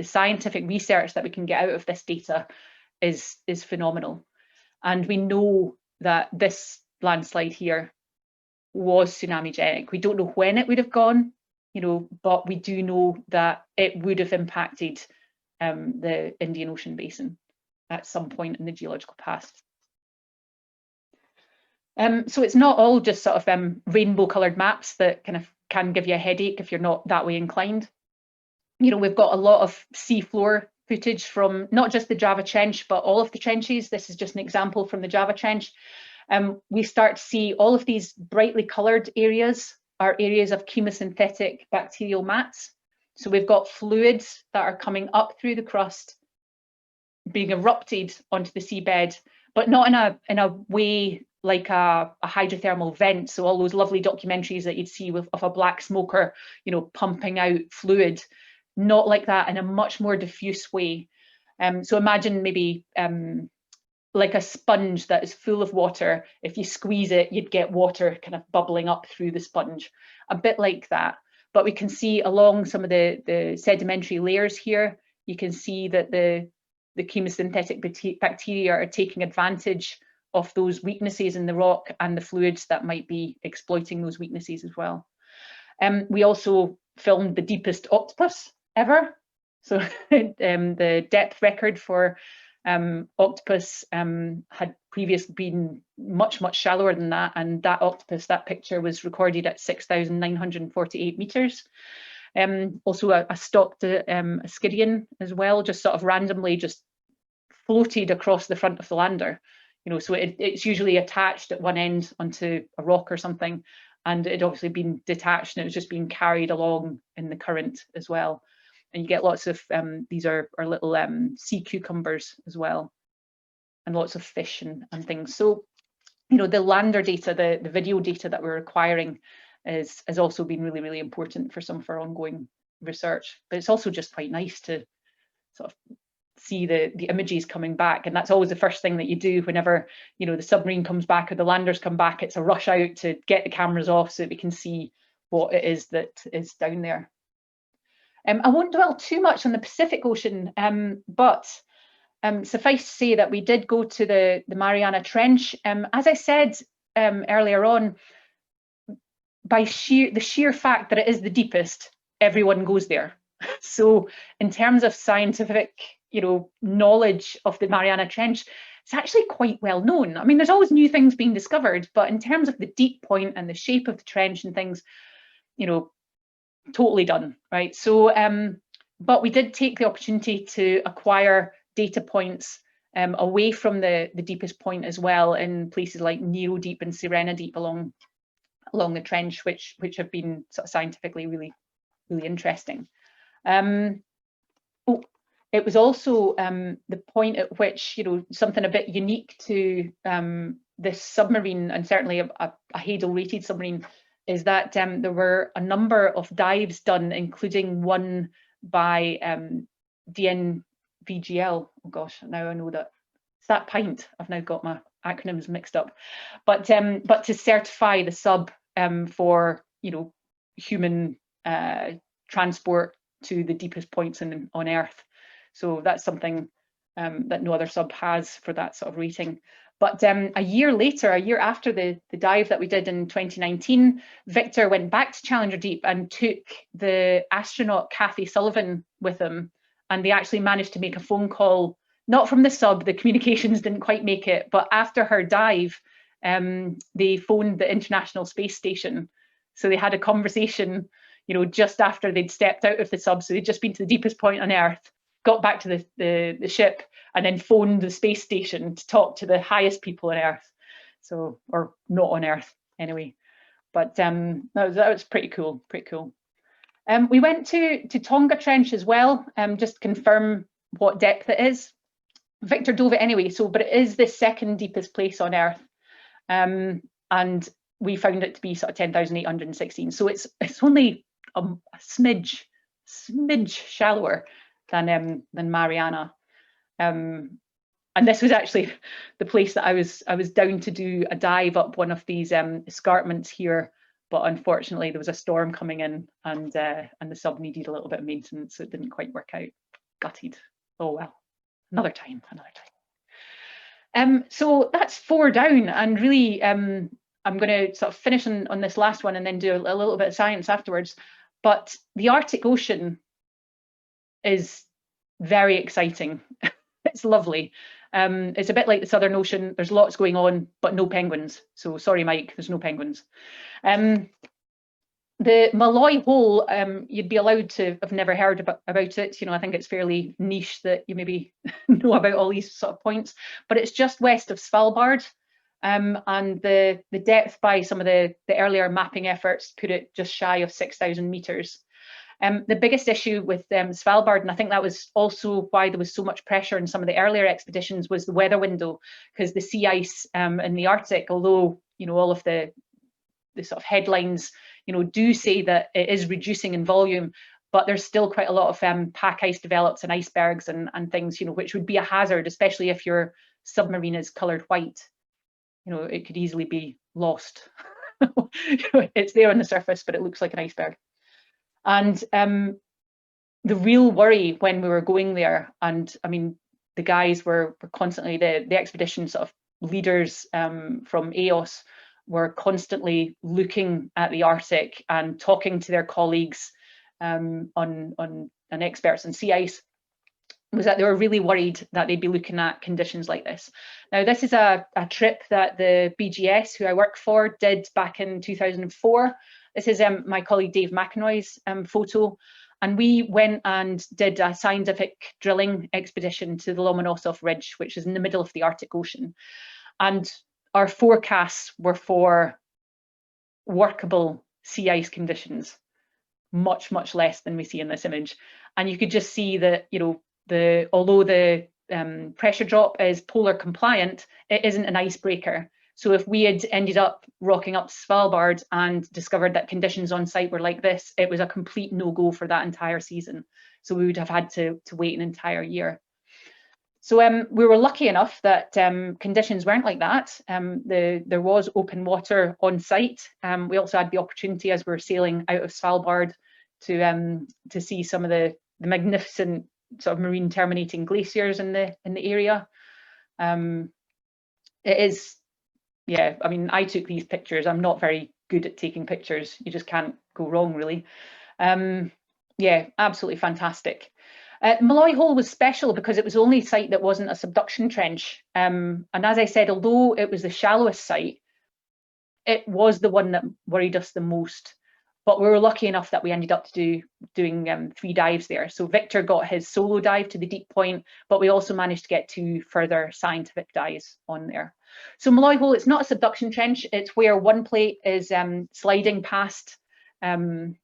scientific research that we can get out of this data is phenomenal. And we know that this landslide here was tsunamigenic. We don't know when it would have gone, you know, but we do know that it would have impacted the Indian Ocean basin at some point in the geological past. So it's not all just sort of rainbow coloured maps that kind of can give you a headache if you're not that way inclined. You know, we've got a lot of seafloor footage from not just the Java Trench, but all of the trenches. This is just an example from the Java Trench. We start to see all of these brightly coloured areas are areas of chemosynthetic bacterial mats. So we've got fluids that are coming up through the crust, being erupted onto the seabed, but not in a way like a hydrothermal vent. So all those lovely documentaries that you'd see of a black smoker, you know, pumping out fluid, not like that, in a much more diffuse way. So imagine maybe like a sponge that is full of water. If you squeeze it, you'd get water kind of bubbling up through the sponge, a bit like that. But we can see along some of the sedimentary layers here, you can see that the chemosynthetic bacteria are taking advantage of those weaknesses in the rock and the fluids that might be exploiting those weaknesses as well. We also filmed the deepest octopus ever. So the depth record for octopus had previously been much shallower than that, and that octopus, that picture, was recorded at 6,948 meters. Also a stocked Ascidian as well, just sort of randomly just floated across the front of the lander. You know, so it's usually attached at one end onto a rock or something, and it obviously been detached and it was just being carried along in the current as well. And you get lots of these are little sea cucumbers as well, and lots of fish and things. So, you know, the lander data, the video data that we're acquiring has also been really important for some of our ongoing research. But it's also just quite nice to sort of see the images coming back, and that's always the first thing that you do whenever, you know, the submarine comes back or the landers come back. It's a rush out to get the cameras off so that we can see what it is that is down there. I won't dwell too much on the Pacific Ocean, but suffice to say that we did go to the Mariana Trench. As I said earlier on, by the sheer fact that it is the deepest, everyone goes there. So in terms of scientific, knowledge of the Mariana Trench, it's actually quite well known. I mean, there's always new things being discovered, but in terms of the deep point and the shape of the trench and things, totally done, right? So, but we did take the opportunity to acquire data points away from the deepest point as well, in places like Neo Deep and Sirena Deep along the trench, which have been sort of scientifically really, really interesting. It was also the point at which, something a bit unique to this submarine, and certainly a Hadal rated submarine, is that there were a number of dives done, including one by DNVGL. Oh gosh, now I know that it's that pint. I've now got my acronyms mixed up. But to certify the sub for human transport to the deepest points on Earth. So that's something that no other sub has for that sort of rating. But a year after the dive that we did in 2019, Victor went back to Challenger Deep and took the astronaut Kathy Sullivan with him. And they actually managed to make a phone call, not from the sub, the communications didn't quite make it, but after her dive, they phoned the International Space Station. So they had a conversation, just after they'd stepped out of the sub. So they'd just been to the deepest point on Earth, got back to the ship, and then phoned the space station to talk to the highest people on Earth. So, or not on Earth anyway. But that was pretty cool, we went to Tonga Trench as well, just to confirm what depth it is. Victor dove it anyway, but it is the second deepest place on Earth. And we found it to be sort of 10,816. So it's only a smidge shallower than Mariana. And this was actually the place that I was down to do a dive up one of these escarpments here, but unfortunately there was a storm coming in, and the sub needed a little bit of maintenance, so it didn't quite work out. Gutted. Oh well, another time. So that's 4 down, and really I'm going to sort of finish on this last one and then do a little bit of science afterwards. But the Arctic Ocean is very exciting. It's lovely. It's a bit like the Southern Ocean. There's lots going on, but no penguins. So sorry, Mike, there's no penguins. The Malloy Hole, you'd be allowed to have never heard about it. I think it's fairly niche that you maybe know about all these sort of points, but it's just west of Svalbard. And the depth by some of the earlier mapping efforts put it just shy of 6,000 meters. The biggest issue with Svalbard, and I think that was also why there was so much pressure in some of the earlier expeditions, was the weather window, because the sea ice in the Arctic, although all of the sort of headlines do say that it is reducing in volume, but there's still quite a lot of pack ice develops and icebergs and things, which would be a hazard, especially if your submarine is coloured white. It could easily be lost. It's there on the surface, but it looks like an iceberg. And the real worry when we were going there, and I mean, the guys were constantly, the expedition sort of leaders from EOS were constantly looking at the Arctic and talking to their colleagues and experts in sea ice, was that they were really worried that they'd be looking at conditions like this. Now, this is a trip that the BGS, who I work for, did back in 2004. This is my colleague Dave McInroy's photo. And we went and did a scientific drilling expedition to the Lomonosov Ridge, which is in the middle of the Arctic Ocean. And our forecasts were for workable sea ice conditions, much, much less than we see in this image. And you could just see that, although the pressure drop is polar compliant, it isn't an icebreaker. So if we had ended up rocking up Svalbard and discovered that conditions on site were like this, it was a complete no-go for that entire season. So we would have had to wait an entire year. So we were lucky enough that conditions weren't like that. There was open water on site. We also had the opportunity, as we were sailing out of Svalbard, to see some of the magnificent sort of marine terminating glaciers in the area. It is, yeah, I mean, I took these pictures. I'm not very good at taking pictures. You just can't go wrong, really. Yeah, absolutely fantastic. Malloy Hole was special because it was the only site that wasn't a subduction trench. And as I said, although it was the shallowest site, it was the one that worried us the most. But we were lucky enough that we ended up doing 3 dives there. So Victor got his solo dive to the deep point, but we also managed to get 2 further scientific dives on there. So Malloy Hole, it's not a subduction trench. It's where one plate is sliding past. Hang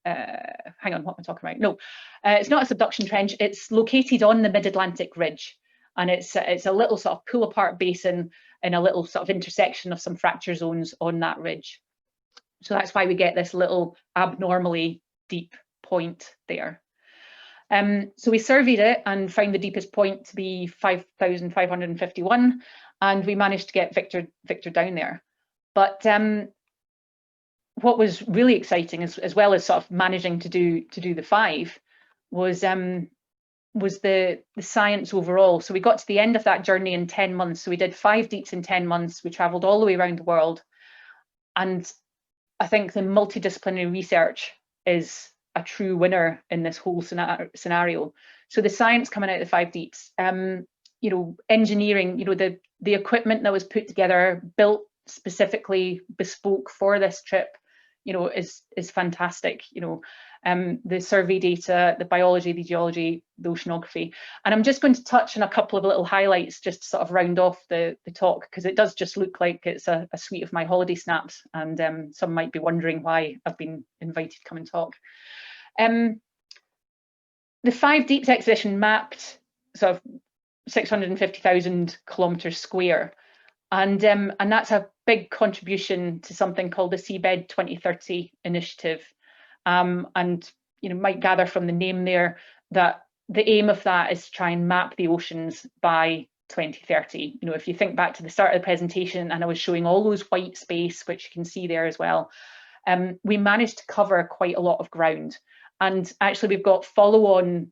on, what am I talking about? No, it's not a subduction trench. It's located on the Mid-Atlantic Ridge, and it's a little sort of pull apart basin in a little sort of intersection of some fracture zones on that ridge. So that's why we get this little abnormally deep point there. So we surveyed it and found the deepest point to be 5,551, and we managed to get Victor down there. But what was really exciting, as well as sort of managing to do the 5, was the science overall. So we got to the end of that journey in 10 months. So we did 5 deeps in 10 months. We travelled all the way around the world, and I think the multidisciplinary research is a true winner in this whole scenario. So the science coming out of the 5 deeps, you know, engineering, you know, the equipment that was put together, built specifically bespoke for this trip, you know, is fantastic. You know, the survey data, the biology, the geology, the oceanography. And I'm just going to touch on a couple of little highlights just to sort of round off the talk, because it does just look like it's a suite of my holiday snaps, and some might be wondering why I've been invited to come and talk. The 5 Deeps expedition mapped sort of 650,000 kilometres square, and that's a big contribution to something called the Seabed 2030 initiative. And you know, might gather from the name there that the aim of that is to try and map the oceans by 2030. You know, if you think back to the start of the presentation, and I was showing all those white space, which you can see there as well, we managed to cover quite a lot of ground. And actually, we've got follow-on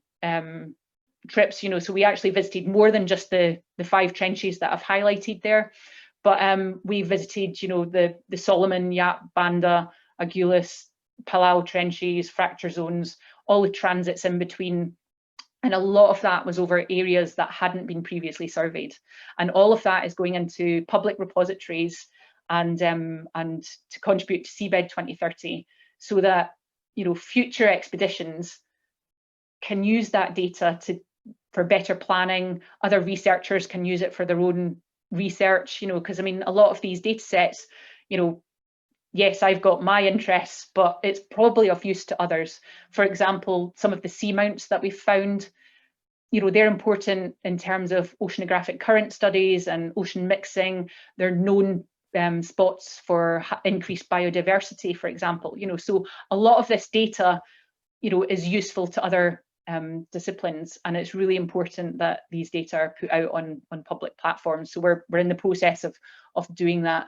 trips. You know, so we actually visited more than just the 5 trenches that I've highlighted there, but we visited, you know, the Solomon, Yap, Banda, Agulhas, Palau trenches, fracture zones, all the transits in between. And a lot of that was over areas that hadn't been previously surveyed. And all of that is going into public repositories and to contribute to Seabed 2030, so that, you know, future expeditions can use that data for better planning. Other researchers can use it for their own research, you know, because I mean, a lot of these data sets, you know, yes, I've got my interests, but it's probably of use to others. For example, some of the seamounts that we've found, you know, they're important in terms of oceanographic current studies and ocean mixing. They're known spots for increased biodiversity, for example. You know, so a lot of this data, you know, is useful to other disciplines, and it's really important that these data are put out on public platforms. So we're in the process of doing that.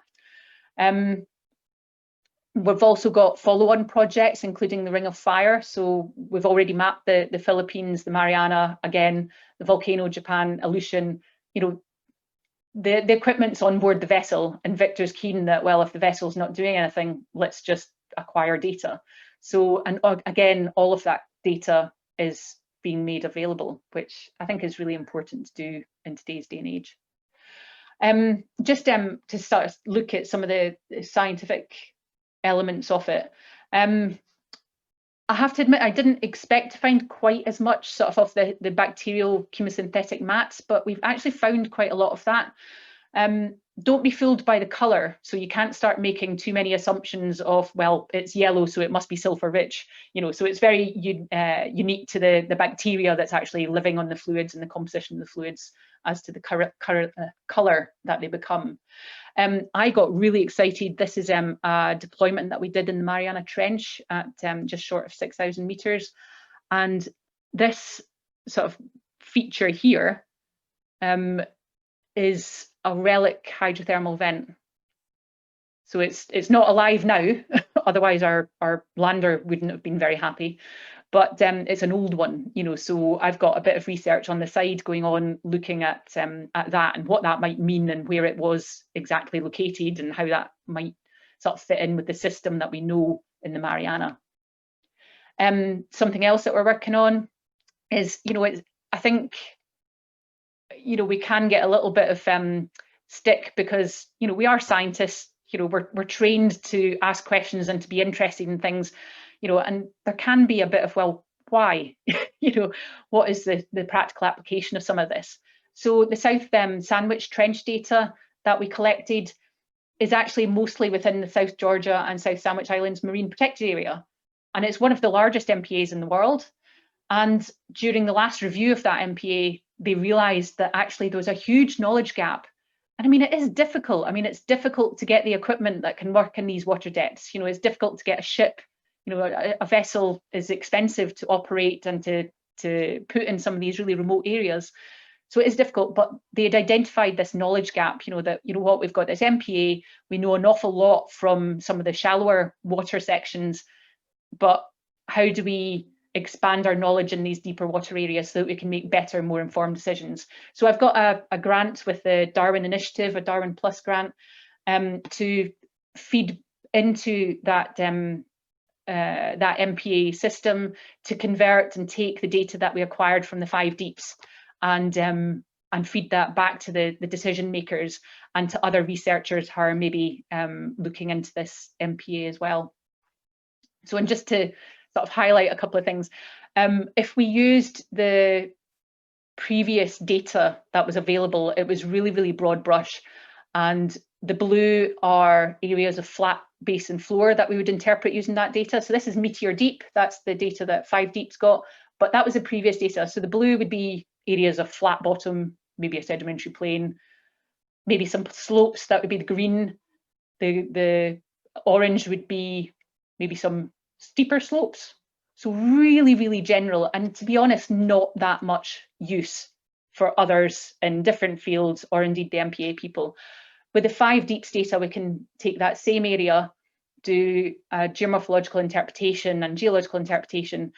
We've also got follow-on projects, including the Ring of Fire. So we've already mapped the Philippines, the Mariana, again, the volcano, Japan, Aleutian. You know, the equipment's on board the vessel, and Victor's keen that, well, if the vessel's not doing anything, let's just acquire data. So, and again, all of that data is being made available, which I think is really important to do in today's day and age. Just to start to look at some of the scientific elements of it. I have to admit, I didn't expect to find quite as much sort of the bacterial chemosynthetic mats, but we've actually found quite a lot of that. Don't be fooled by the colour. So you can't start making too many assumptions of, well, it's yellow, so it must be sulfur rich. You know, so it's very unique to the bacteria that's actually living on the fluids and the composition of the fluids as to the colour that they become. I got really excited. This is a deployment that we did in the Mariana Trench at just short of 6,000 meters. And this sort of feature here is a relic hydrothermal vent. So it's not alive now, otherwise our lander wouldn't have been very happy. But it's an old one, you know, so I've got a bit of research on the side going on, looking at that and what that might mean and where it was exactly located and how that might sort of fit in with the system that we know in the Mariana. Something else that we're working on is, you know, I think, you know, we can get a little bit of stick because, you know, we are scientists, you know, we're trained to ask questions and to be interested in things, you know, and there can be a bit of, well, why? You know, what is the practical application of some of this? So the South Sandwich Trench data that we collected is actually mostly within the South Georgia and South Sandwich Islands Marine Protected Area. And it's one of the largest MPAs in the world. And during the last review of that MPA, they realized that actually there was a huge knowledge gap. And I mean, it is difficult. I mean, it's difficult to get the equipment that can work in these water depths. You know, it's difficult to get a ship. You know, a vessel is expensive to operate and to put in some of these really remote areas. So it is difficult, but they had identified this knowledge gap, you know, that, you know what, we've got this MPA, we know an awful lot from some of the shallower water sections, but how do we expand our knowledge in these deeper water areas so that we can make better, more informed decisions? So I've got a grant with the Darwin Initiative, a Darwin Plus grant, to feed into that that MPA system to convert and take the data that we acquired from the 5 deeps and feed that back to the decision makers and to other researchers who are maybe looking into this MPA as well. So, and just to sort of highlight a couple of things, if we used the previous data that was available, it was really, really broad brush, and the blue are areas of flat basin floor that we would interpret using that data. So this is meteor deep, that's the data that 5 deep's got, but that was the previous data. So the blue would be areas of flat bottom, maybe a sedimentary plain, maybe some slopes, that would be the green. The orange would be maybe some steeper slopes. So really, really general, and to be honest, not that much use for others in different fields or indeed the MPA people. With the 5 deeps data, we can take that same area, do a geomorphological interpretation and geological interpretation,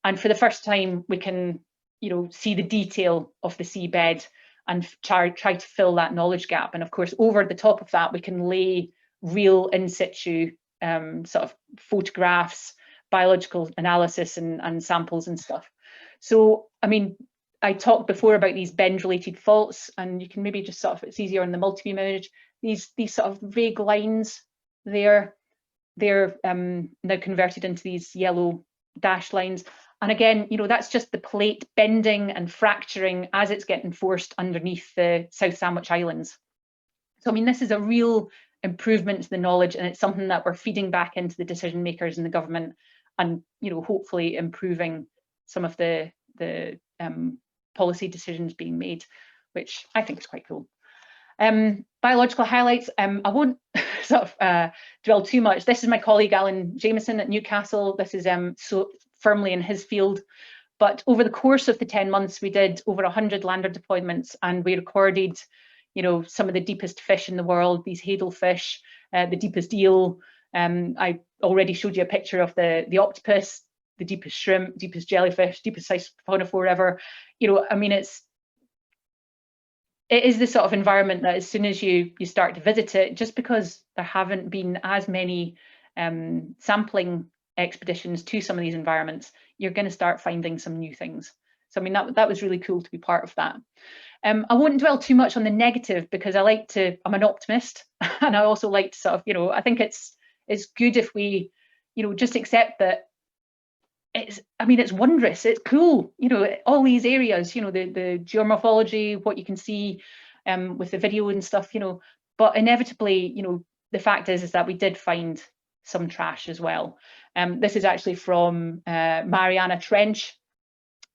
and for the first time we can, you know, see the detail of the seabed and try to fill that knowledge gap. And of course, over the top of that, we can lay real in situ sort of photographs, biological analysis and samples and stuff. So, I mean, I talked before about these bend-related faults, and you can maybe just sort of, it's easier on the multi-beam image, these sort of vague lines there, they're now converted into these yellow dashed lines. And again, you know, that's just the plate bending and fracturing as it's getting forced underneath the South Sandwich Islands. So, I mean, this is a real improvement to the knowledge, and it's something that we're feeding back into the decision makers in the government, and, you know, hopefully improving some of the policy decisions being made, which I think is quite cool. Biological highlights, I won't sort of dwell too much. This is my colleague Alan Jameson at Newcastle. This is so firmly in his field. But over the course of the 10 months, we did over 100 lander deployments, and we recorded, you know, some of the deepest fish in the world, these hadelfish, the deepest eel. I already showed you a picture of the octopus, the deepest shrimp, deepest jellyfish, deepest siphonophore ever. You know, I mean, it is the sort of environment that as soon as you start to visit it, just because there haven't been as many sampling expeditions to some of these environments, you're going to start finding some new things. So I mean, that was really cool to be part of that. I won't dwell too much on the negative, because I'm an optimist, and I also like to sort of, you know, I think it's good if we, you know, just accept that it's wondrous, it's cool, you know, all these areas, you know, the geomorphology, what you can see with the video and stuff, you know, but inevitably, you know, the fact is that we did find some trash as well. This is actually from Mariana Trench,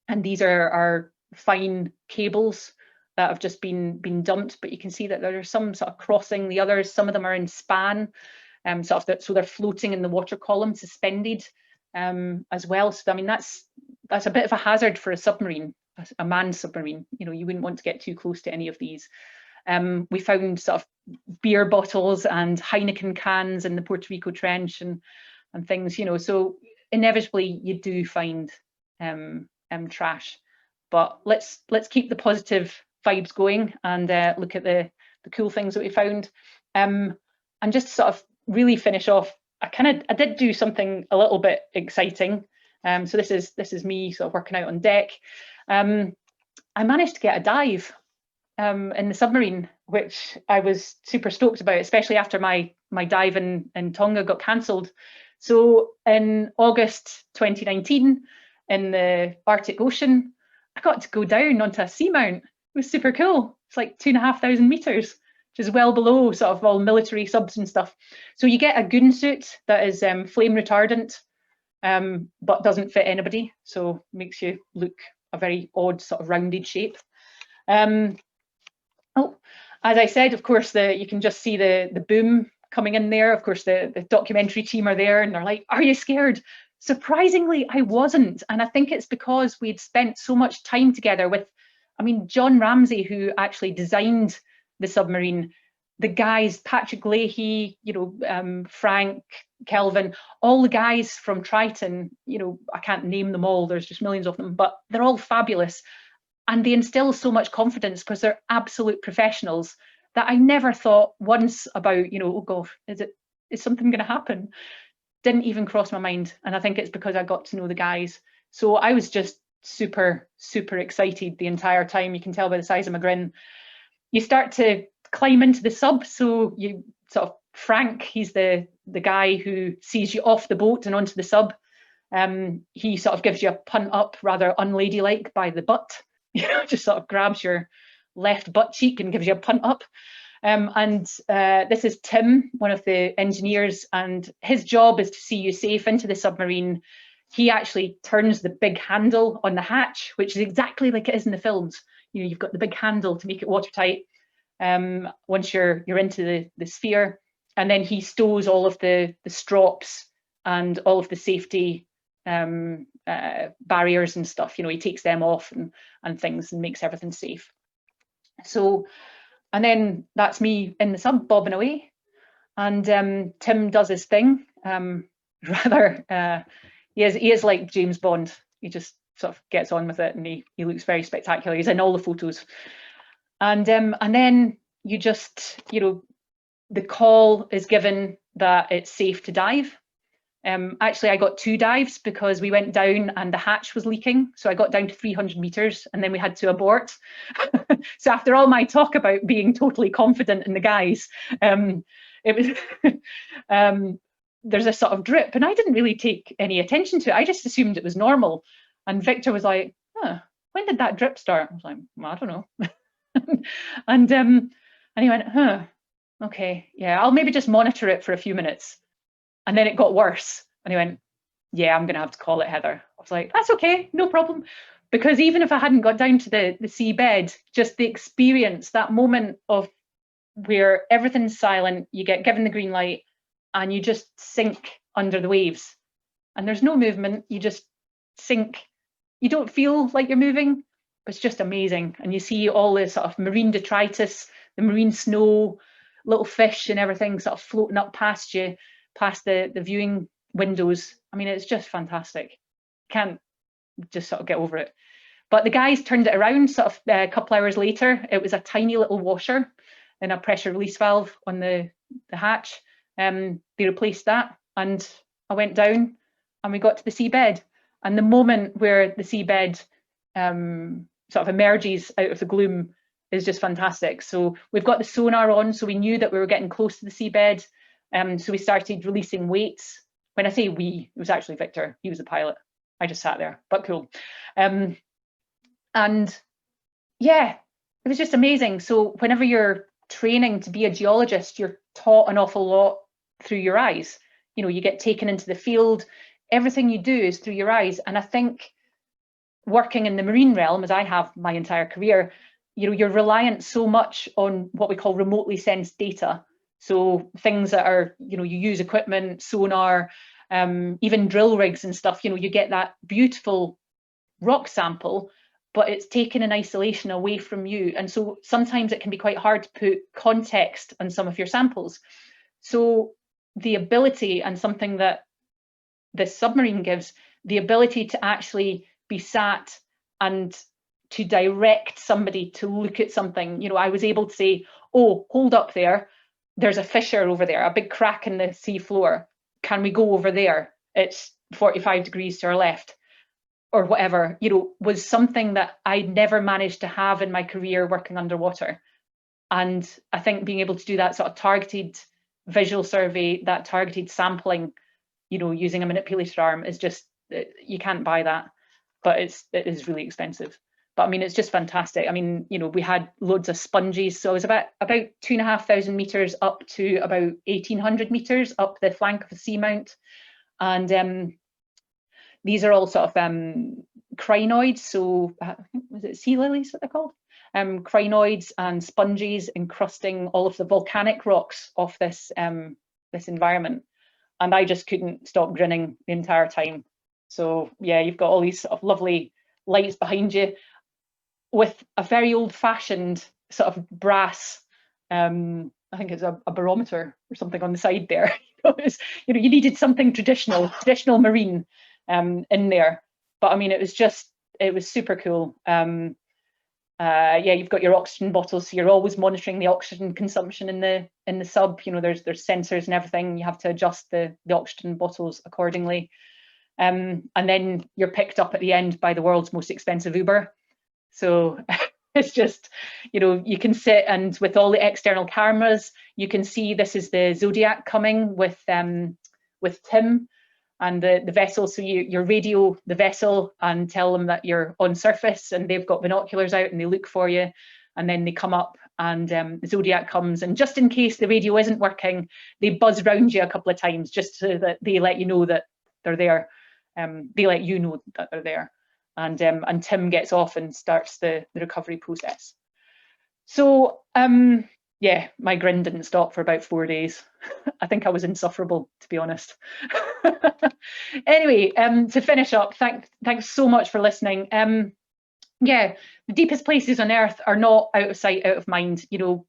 and these are fine cables that have just been dumped, but you can see that there are some sort of crossing the others. Some of them are in span, so they're floating in the water column, suspended as well. So I mean, that's a bit of a hazard for a submarine, a manned submarine. You know, you wouldn't want to get too close to any of these. We found sort of beer bottles and Heineken cans in the Puerto Rico Trench, and things, you know. So inevitably you do find trash, but let's keep the positive vibes going and look at the cool things that we found. And just sort of really finish off, I did do something a little bit exciting. So this is me sort of working out on deck. I managed to get a dive in the submarine, which I was super stoked about, especially after my dive in Tonga got cancelled. So in August 2019, in the Arctic Ocean, I got to go down onto a seamount. It was super cool. It's like 2,500 meters, which is well below sort of all military subs and stuff. So you get a goon suit that is flame retardant, but doesn't fit anybody. So makes you look a very odd sort of rounded shape. Oh, as I said, of course, you can just see the boom coming in there. Of course, the documentary team are there and they're like, "Are you scared?" Surprisingly, I wasn't. And I think it's because we'd spent so much time together with, I mean, John Ramsey, who actually designed the submarine, the guys, Patrick Leahy, you know, Frank, Kelvin, all the guys from Triton, you know, I can't name them all, there's just millions of them, but they're all fabulous. And they instill so much confidence because they're absolute professionals that I never thought once about, you know, oh gosh, is something going to happen? Didn't even cross my mind. And I think it's because I got to know the guys. So I was just super, super excited the entire time. You can tell by the size of my grin. You start to climb into the sub. So you sort of, Frank, he's the guy who sees you off the boat and onto the sub. He sort of gives you a punt up, rather unladylike, by the butt. You know, just sort of grabs your left butt cheek and gives you a punt up. This is Tim, one of the engineers, and his job is to see you safe into the submarine. He actually turns the big handle on the hatch, which is exactly like it is in the films. You know, you've got the big handle to make it watertight once you're into the sphere. And then he stows all of the strops and all of the safety barriers and stuff. You know, he takes them off and things and makes everything safe. So, and then that's me in the sub bobbing away, and Tim does his thing. He is like James Bond. He just sort of gets on with it, and he looks very spectacular. He's in all the photos, and then you just, you know, the call is given that it's safe to dive. Actually, I got 2 dives because we went down and the hatch was leaking. So I got down to 300 meters and then we had to abort. So after all my talk about being totally confident in the guys, it was there's a sort of drip, and I didn't really take any attention to it. I just assumed it was normal. And Victor was like, "Huh, when did that drip start?" I was like, well, "I don't know." and he went, "Huh, okay, yeah, I'll maybe just monitor it for a few minutes." And then it got worse. And he went, "Yeah, I'm going to have to call it, Heather." I was like, "That's okay, no problem." Because even if I hadn't got down to the seabed, just the experience, that moment of where everything's silent, you get given the green light and you just sink under the waves. And there's no movement, you just sink. You don't feel like you're moving, but it's just amazing. And you see all this sort of marine detritus, the marine snow, little fish and everything sort of floating up past you, past the viewing windows. I mean, it's just fantastic. Can't just sort of get over it. But the guys turned it around sort of a couple hours later. It was a tiny little washer and a pressure release valve on the hatch. They replaced that, and I went down and we got to the seabed. And the moment where the seabed sort of emerges out of the gloom is just fantastic. So we've got the sonar on, so we knew that we were getting close to the seabed. So we started releasing weights. When I say we, it was actually Victor. He was the pilot. I just sat there, but cool. And yeah, it was just amazing. So whenever you're training to be a geologist, you're taught an awful lot through your eyes. You know, you get taken into the field. Everything you do is through your eyes. And I think working in the marine realm, as I have my entire career, you know, you're reliant so much on what we call remotely sensed data. So things that are, you know, you use equipment, sonar, even drill rigs and stuff, you know, you get that beautiful rock sample, but it's taken in isolation away from you. And so sometimes it can be quite hard to put context on some of your samples. So the ability, and something that this submarine gives, the ability to actually be sat and to direct somebody to look at something. You know, I was able to say, oh, hold up there, there's a fissure over there, a big crack in the sea floor. Can we go over there? It's 45 degrees to our left, or whatever, you know, was something that I never managed to have in my career working underwater. And I think being able to do that sort of targeted visual survey, that targeted sampling, you know, using a manipulator arm is just, you can't buy that, but it is really expensive. But I mean, it's just fantastic. I mean, you know, we had loads of sponges. So I was about 2,500 meters up to about 1,800 meters up the flank of a seamount. And these are all sort of crinoids. So was it sea lilies, what they're called? Crinoids and sponges encrusting all of the volcanic rocks off this this environment. And I just couldn't stop grinning the entire time. So yeah, you've got all these sort of lovely lights behind you with a very old-fashioned sort of brass, I think it's a barometer or something on the side there. You know, you needed something traditional marine in there. But I mean, it was super cool. Yeah, you've got your oxygen bottles, so you're always monitoring the oxygen consumption in the sub. You know, there's sensors and everything. You have to adjust the oxygen bottles accordingly. And then you're picked up at the end by the world's most expensive Uber. So it's just, you know, you can sit, and with all the external cameras, you can see this is the Zodiac coming with Tim and the vessel. So you radio the vessel and tell them that you're on surface, and they've got binoculars out and they look for you, and then they come up, and the Zodiac comes, and just in case the radio isn't working, they buzz round you a couple of times just so that they let you know that they're there. They let you know that they're there. And Tim gets off and starts the recovery process. So yeah, my grin didn't stop for about 4 days. I think I was insufferable, to be honest. Anyway, to finish up, thanks so much for listening. Yeah, the deepest places on Earth are not out of sight, out of mind. You know,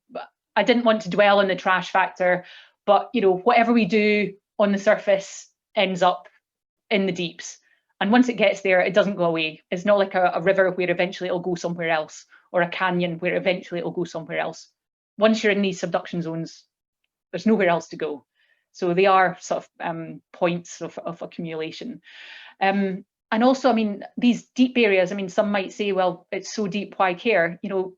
I didn't want to dwell on the trash factor, but you know, whatever we do on the surface ends up in the deeps. And once it gets there, it doesn't go away. It's not like a river where eventually it'll go somewhere else, or a canyon where eventually it'll go somewhere else. Once you're in these subduction zones, there's nowhere else to go. So they are sort of points of accumulation. And also, I mean, these deep areas, I mean, some might say, well, it's so deep, why care? You know,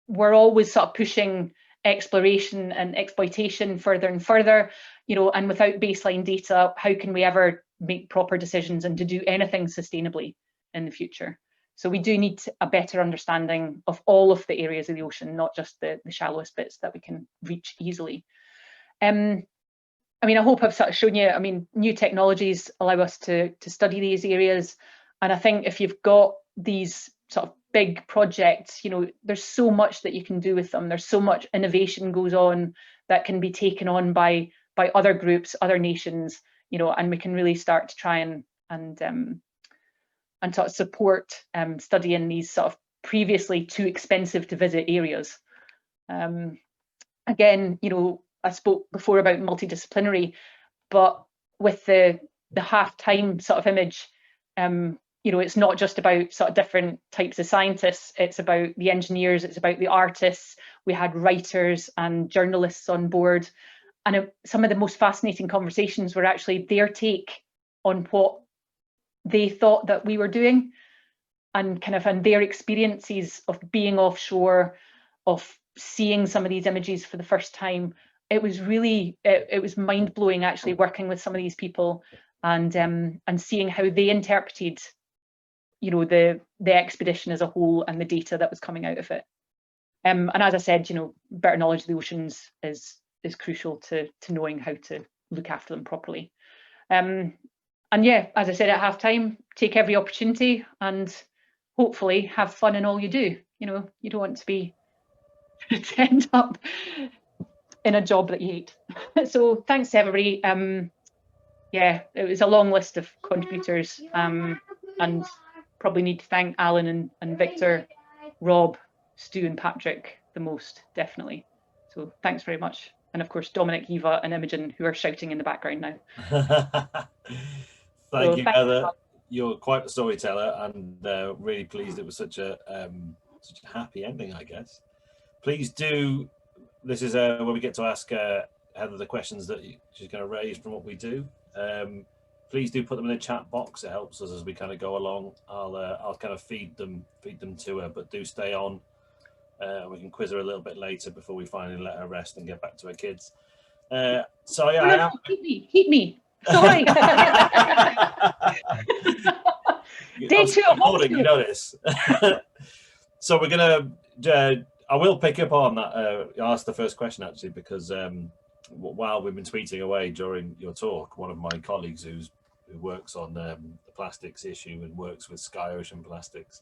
we're always sort of pushing exploration and exploitation further and further, you know, and without baseline data, how can we ever make proper decisions and to do anything sustainably in the future? So we do need a better understanding of all of the areas of the ocean, not just the shallowest bits that we can reach easily. I mean, I hope I've sort of shown you, I mean, new technologies allow us to study these areas. And I think if you've got these sort of big projects, you know, there's so much that you can do with them. There's so much innovation goes on that can be taken on by other groups, other nations, you know, and we can really start to try and sort of support studying these sort of previously too expensive to visit areas. Again, you know, I spoke before about multidisciplinary, but with the half-time sort of image, you know, it's not just about sort of different types of scientists, it's about the engineers, it's about the artists. We had writers and journalists on board. And some of the most fascinating conversations were actually their take on what they thought that we were doing, and kind of and their experiences of being offshore, of seeing some of these images for the first time. It was really, it was mind-blowing actually working with some of these people and seeing how they interpreted, you know, the expedition as a whole and the data that was coming out of it. And as I said, you know, better knowledge of the oceans is crucial to knowing how to look after them properly. And yeah, as I said at halftime, take every opportunity and hopefully have fun in all you do. You know, you don't want to end up in a job that you hate. So thanks to everybody. Yeah, it was a long list of contributors, and probably need to thank Alan and Victor, Rob, Stu and Patrick the most, definitely. So thanks very much. And of course, Dominic, Eva and Imogen, who are shouting in the background now. Thank you, Heather. You're quite a storyteller, and really pleased it was such a happy ending, I guess. Please do. This is where we get to ask Heather the questions that she's going to raise from what we do. Please do put them in the chat box. It helps us as we kind of go along. I'll kind of feed them to her, but do stay on. We can quiz her a little bit later before we finally let her rest and get back to her kids. So yeah, no, keep me. Sorry. Day two of recording, you know this. So we're gonna. I will pick up on that. Ask the first question actually, because while we've been tweeting away during your talk, one of my colleagues who works on the plastics issue and works with Sky Ocean Plastics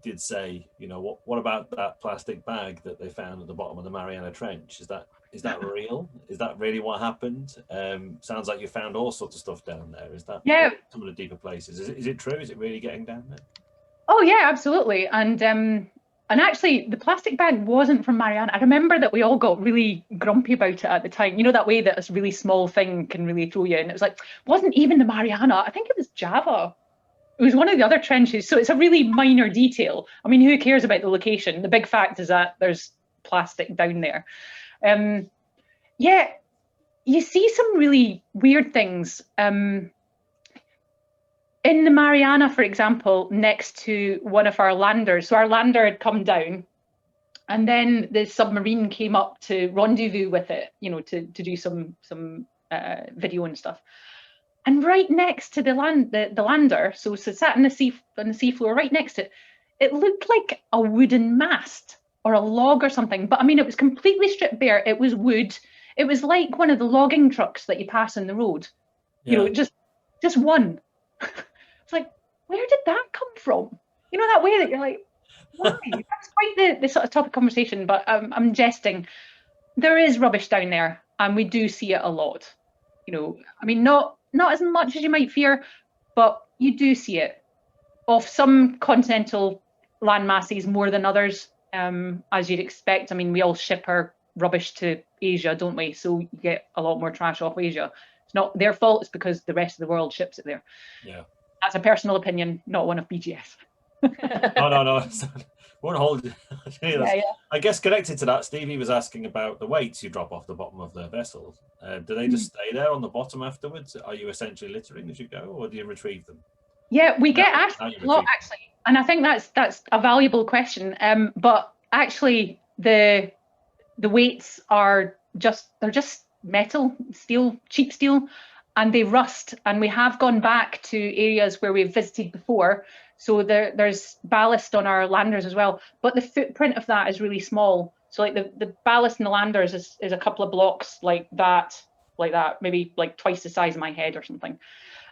did say, you know, what about that plastic bag that they found at the bottom of the Mariana Trench? Is that real? Is that really what happened? Sounds like you found all sorts of stuff down there. Is that some of the deeper places? Is it true? Is it really getting down there? Oh yeah, absolutely. And actually the plastic bag wasn't from Mariana. I remember that we all got really grumpy about it at the time. You know, that way that a really small thing can really throw you. And it was like, it wasn't even the Mariana. I think it was Java. It was one of the other trenches. So it's a really minor detail. I mean, who cares about the location? The big fact is that there's plastic down there. Yeah, you see some really weird things. In the Mariana, for example, next to one of our landers. So our lander had come down, and then the submarine came up to rendezvous with it, you know, to do some video and stuff. And right next to the lander, so sat on the seafloor, right next to it, it looked like a wooden mast or a log or something. But I mean, it was completely stripped bare. It was wood. It was like one of the logging trucks that you pass on the road. Yeah. You know, just one. It's like, where did that come from? You know, that way that you're like, why? That's quite the sort of topic conversation. But I'm jesting. There is rubbish down there, and we do see it a lot. You know, I mean, not as much as you might fear, but you do see it off some continental land masses more than others, as you'd expect. I mean, we all ship our rubbish to Asia, don't we? So you get a lot more trash off Asia. It's not their fault, it's because the rest of the world ships it there. Yeah. That's a personal opinion, not one of BGS. No. Won't hold you. Yeah. I guess connected to that, Stevie was asking about the weights you drop off the bottom of the vessels. Do they just stay there on the bottom afterwards? Are you essentially littering as you go, or do you retrieve them? Yeah, we get asked a lot actually, and I think that's a valuable question. But actually, the weights are they're just metal, steel, cheap steel, and they rust. And we have gone back to areas where we've visited before. So there's ballast on our landers as well, but the footprint of that is really small. So like the ballast in the landers is a couple of blocks like that, maybe like twice the size of my head or something.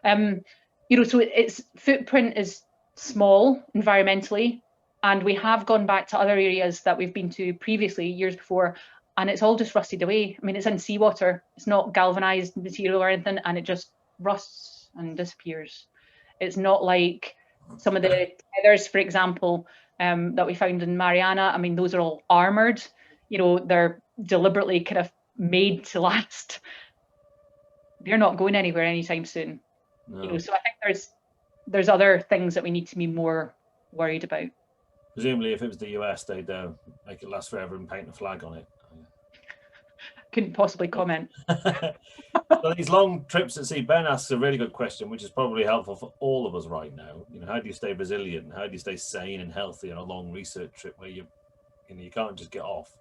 You know, so its footprint is small environmentally, and we have gone back to other areas that we've been to previously, years before, and it's all just rusted away. I mean, it's in seawater, it's not galvanized material or anything, and it just rusts and disappears. It's not like some of the tethers, for example, that we found in Mariana. I mean, those are all armored. You know, they're deliberately kind of made to last. They're not going anywhere anytime soon. No. You know, so I think there's other things that we need to be more worried about. Presumably, if it was the US, they'd make it last forever and paint a flag on it. Couldn't possibly comment. So these long trips at sea, Ben asks a really good question, which is probably helpful for all of us right now. You know, how do you stay resilient? How do you stay sane and healthy on a long research trip where you can't just get off?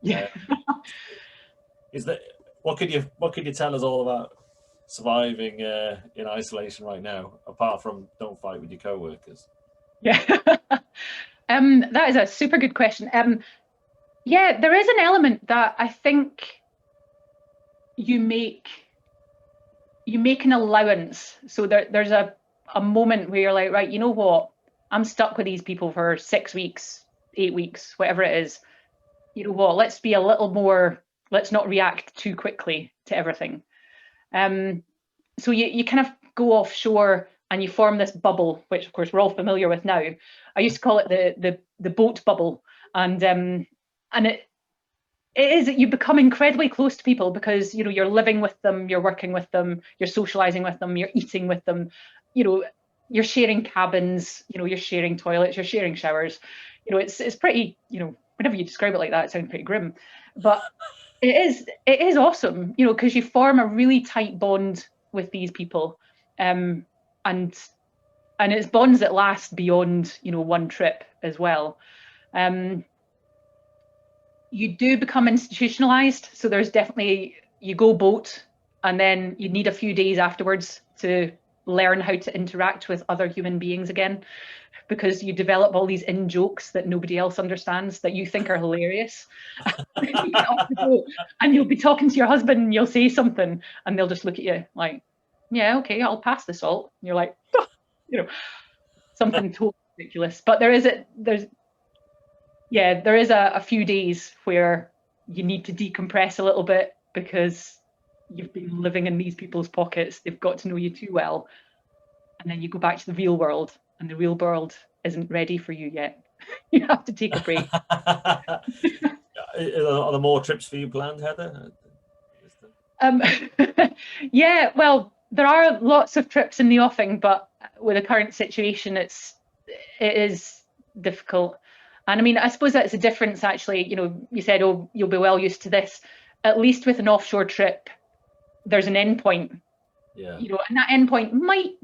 Yeah. Is that what could you tell us all about surviving in isolation right now, apart from don't fight with your co-workers? Yeah. That is a super good question. Yeah, there is an element that I think you make an allowance. So there's a moment where you're like, right, you know what? I'm stuck with these people for 6 weeks, 8 weeks, whatever it is. You know what? Let's be a little more, let's not react too quickly to everything. So you kind of go offshore and you form this bubble, which of course we're all familiar with now. I used to call it the boat bubble, and it is, you become incredibly close to people because, you know, you're living with them, you're working with them, you're socializing with them, you're eating with them, you know, you're sharing cabins, you know, you're sharing toilets, you're sharing showers. You know, it's pretty, you know, whenever you describe it like that, it sounds pretty grim. But it is awesome, you know, because you form a really tight bond with these people. And it's bonds that last beyond, you know, one trip as well. You do become institutionalized. So there's definitely, you go boat and then you need a few days afterwards to learn how to interact with other human beings again, because you develop all these in jokes that nobody else understands that you think are hilarious. You get off the boat and you'll be talking to your husband and you'll say something and they'll just look at you like, yeah, okay, I'll pass the salt. And you're like, oh, you know, something totally ridiculous. But there is a few days where you need to decompress a little bit because you've been living in these people's pockets. They've got to know you too well. And then you go back to the real world and the real world isn't ready for you yet. You have to take a break. Are there more trips for you planned, Heather? Yeah, well, there are lots of trips in the offing, but with the current situation, it is difficult. And I mean, I suppose that's a difference actually. You know, you said, oh, you'll be well used to this. At least with an offshore trip, there's an endpoint. Yeah. You know, and that endpoint might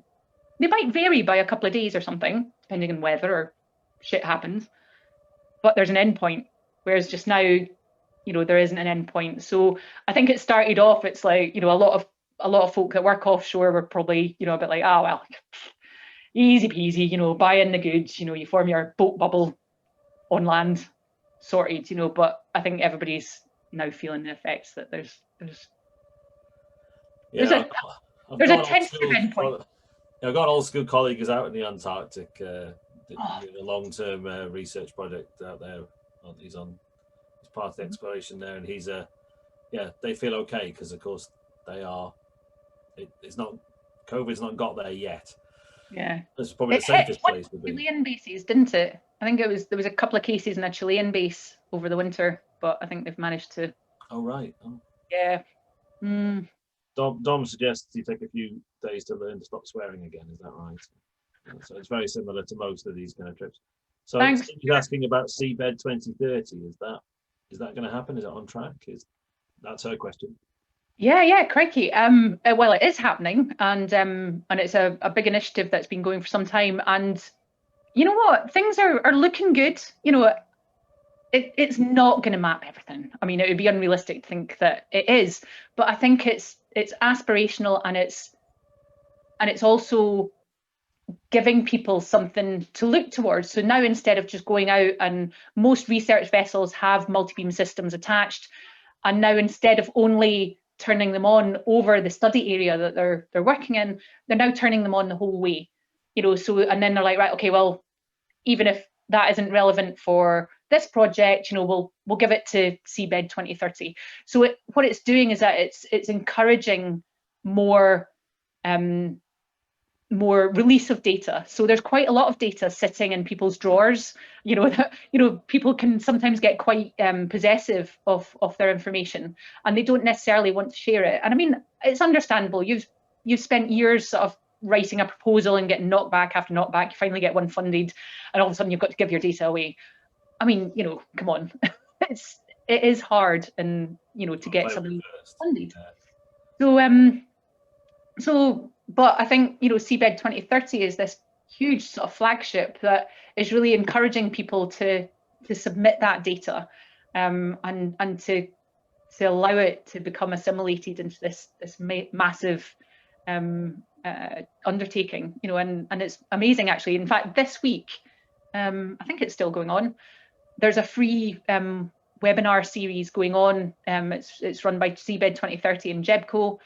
vary by a couple of days or something, depending on weather or shit happens. But there's an endpoint. Whereas just now, you know, there isn't an endpoint. So I think it started off, it's like, you know, a lot of folk that work offshore were probably, you know, a bit like, oh well, easy peasy, you know, buy in the goods, you know, you form your boat bubble on land, sorted, you know. But I think everybody's now feeling the effects that there's a tentative endpoint. I've got an old school colleague who's out in the Antarctic, doing a long-term research project out there. He's part of the exploration there, and he's they feel okay because of course it's not, COVID's not got there yet. Yeah, it's probably the safest place to be. Chilean bases, didn't it? I think there was a couple of cases in a Chilean base over the winter, but I think they've managed to. Oh right. Oh. Yeah. Dom suggests you take a few days to learn to stop swearing again. Is that right? So it's very similar to most of these kind of trips. So he's asking about Seabed 2030. Is that going to happen? Is it on track? That's her question. Yeah, crikey. Well, it is happening, and it's a big initiative that's been going for some time. And you know what? Things are looking good. You know, it's not going to map everything. I mean, it would be unrealistic to think that it is, but I think it's aspirational, and it's also giving people something to look towards. So now, instead of just going out, and most research vessels have multi-beam systems attached, and now instead of only turning them on over the study area that they're working in, they're now turning them on the whole way. You know, so, and then they're like, right, okay, well, even if that isn't relevant for this project, you know, we'll give it to Seabed 2030. So what it's doing is that it's encouraging more release of data. So there's quite a lot of data sitting in people's drawers. You know, people can sometimes get quite possessive of their information, and they don't necessarily want to share it. And I mean, it's understandable. You've spent years sort of writing a proposal and getting knockback after knockback. You finally get one funded, and all of a sudden you've got to give your data away. I mean, you know, come on. It is hard, and you know, to get something funded. So but I think, you know, Seabed 2030 is this huge sort of flagship that is really encouraging people to submit that data, and to allow it to become assimilated into this massive undertaking, you know, and it's amazing actually. In fact, this week, I think it's still going on, there's a free webinar series going on. It's run by Seabed 2030 and JEBCO.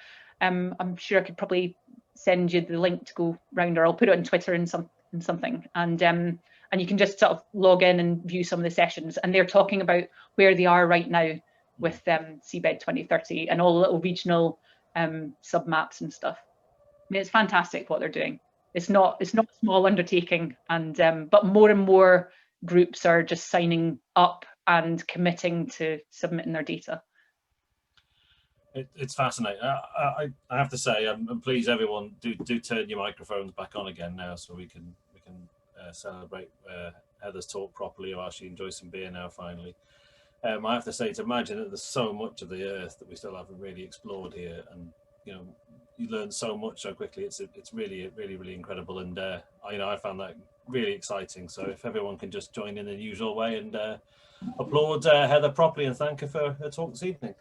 I'm sure I could probably send you the link to go round, or I'll put it on Twitter and something, and you can just sort of log in and view some of the sessions, and they're talking about where they are right now with Seabed 2030 and all the little regional submaps and stuff. I mean, it's fantastic what they're doing. It's not a small undertaking, and but more and more groups are just signing up and committing to submitting their data. It's fascinating. I have to say, I'm pleased everyone do turn your microphones back on again now, so we can celebrate Heather's talk properly, while she enjoys some beer now finally. I have to say, to imagine that there's so much of the earth that we still haven't really explored here, and you learn so much so quickly. It's really incredible, and I found that really exciting. So if everyone can just join in the usual way and applaud Heather properly and thank her for her talk this evening.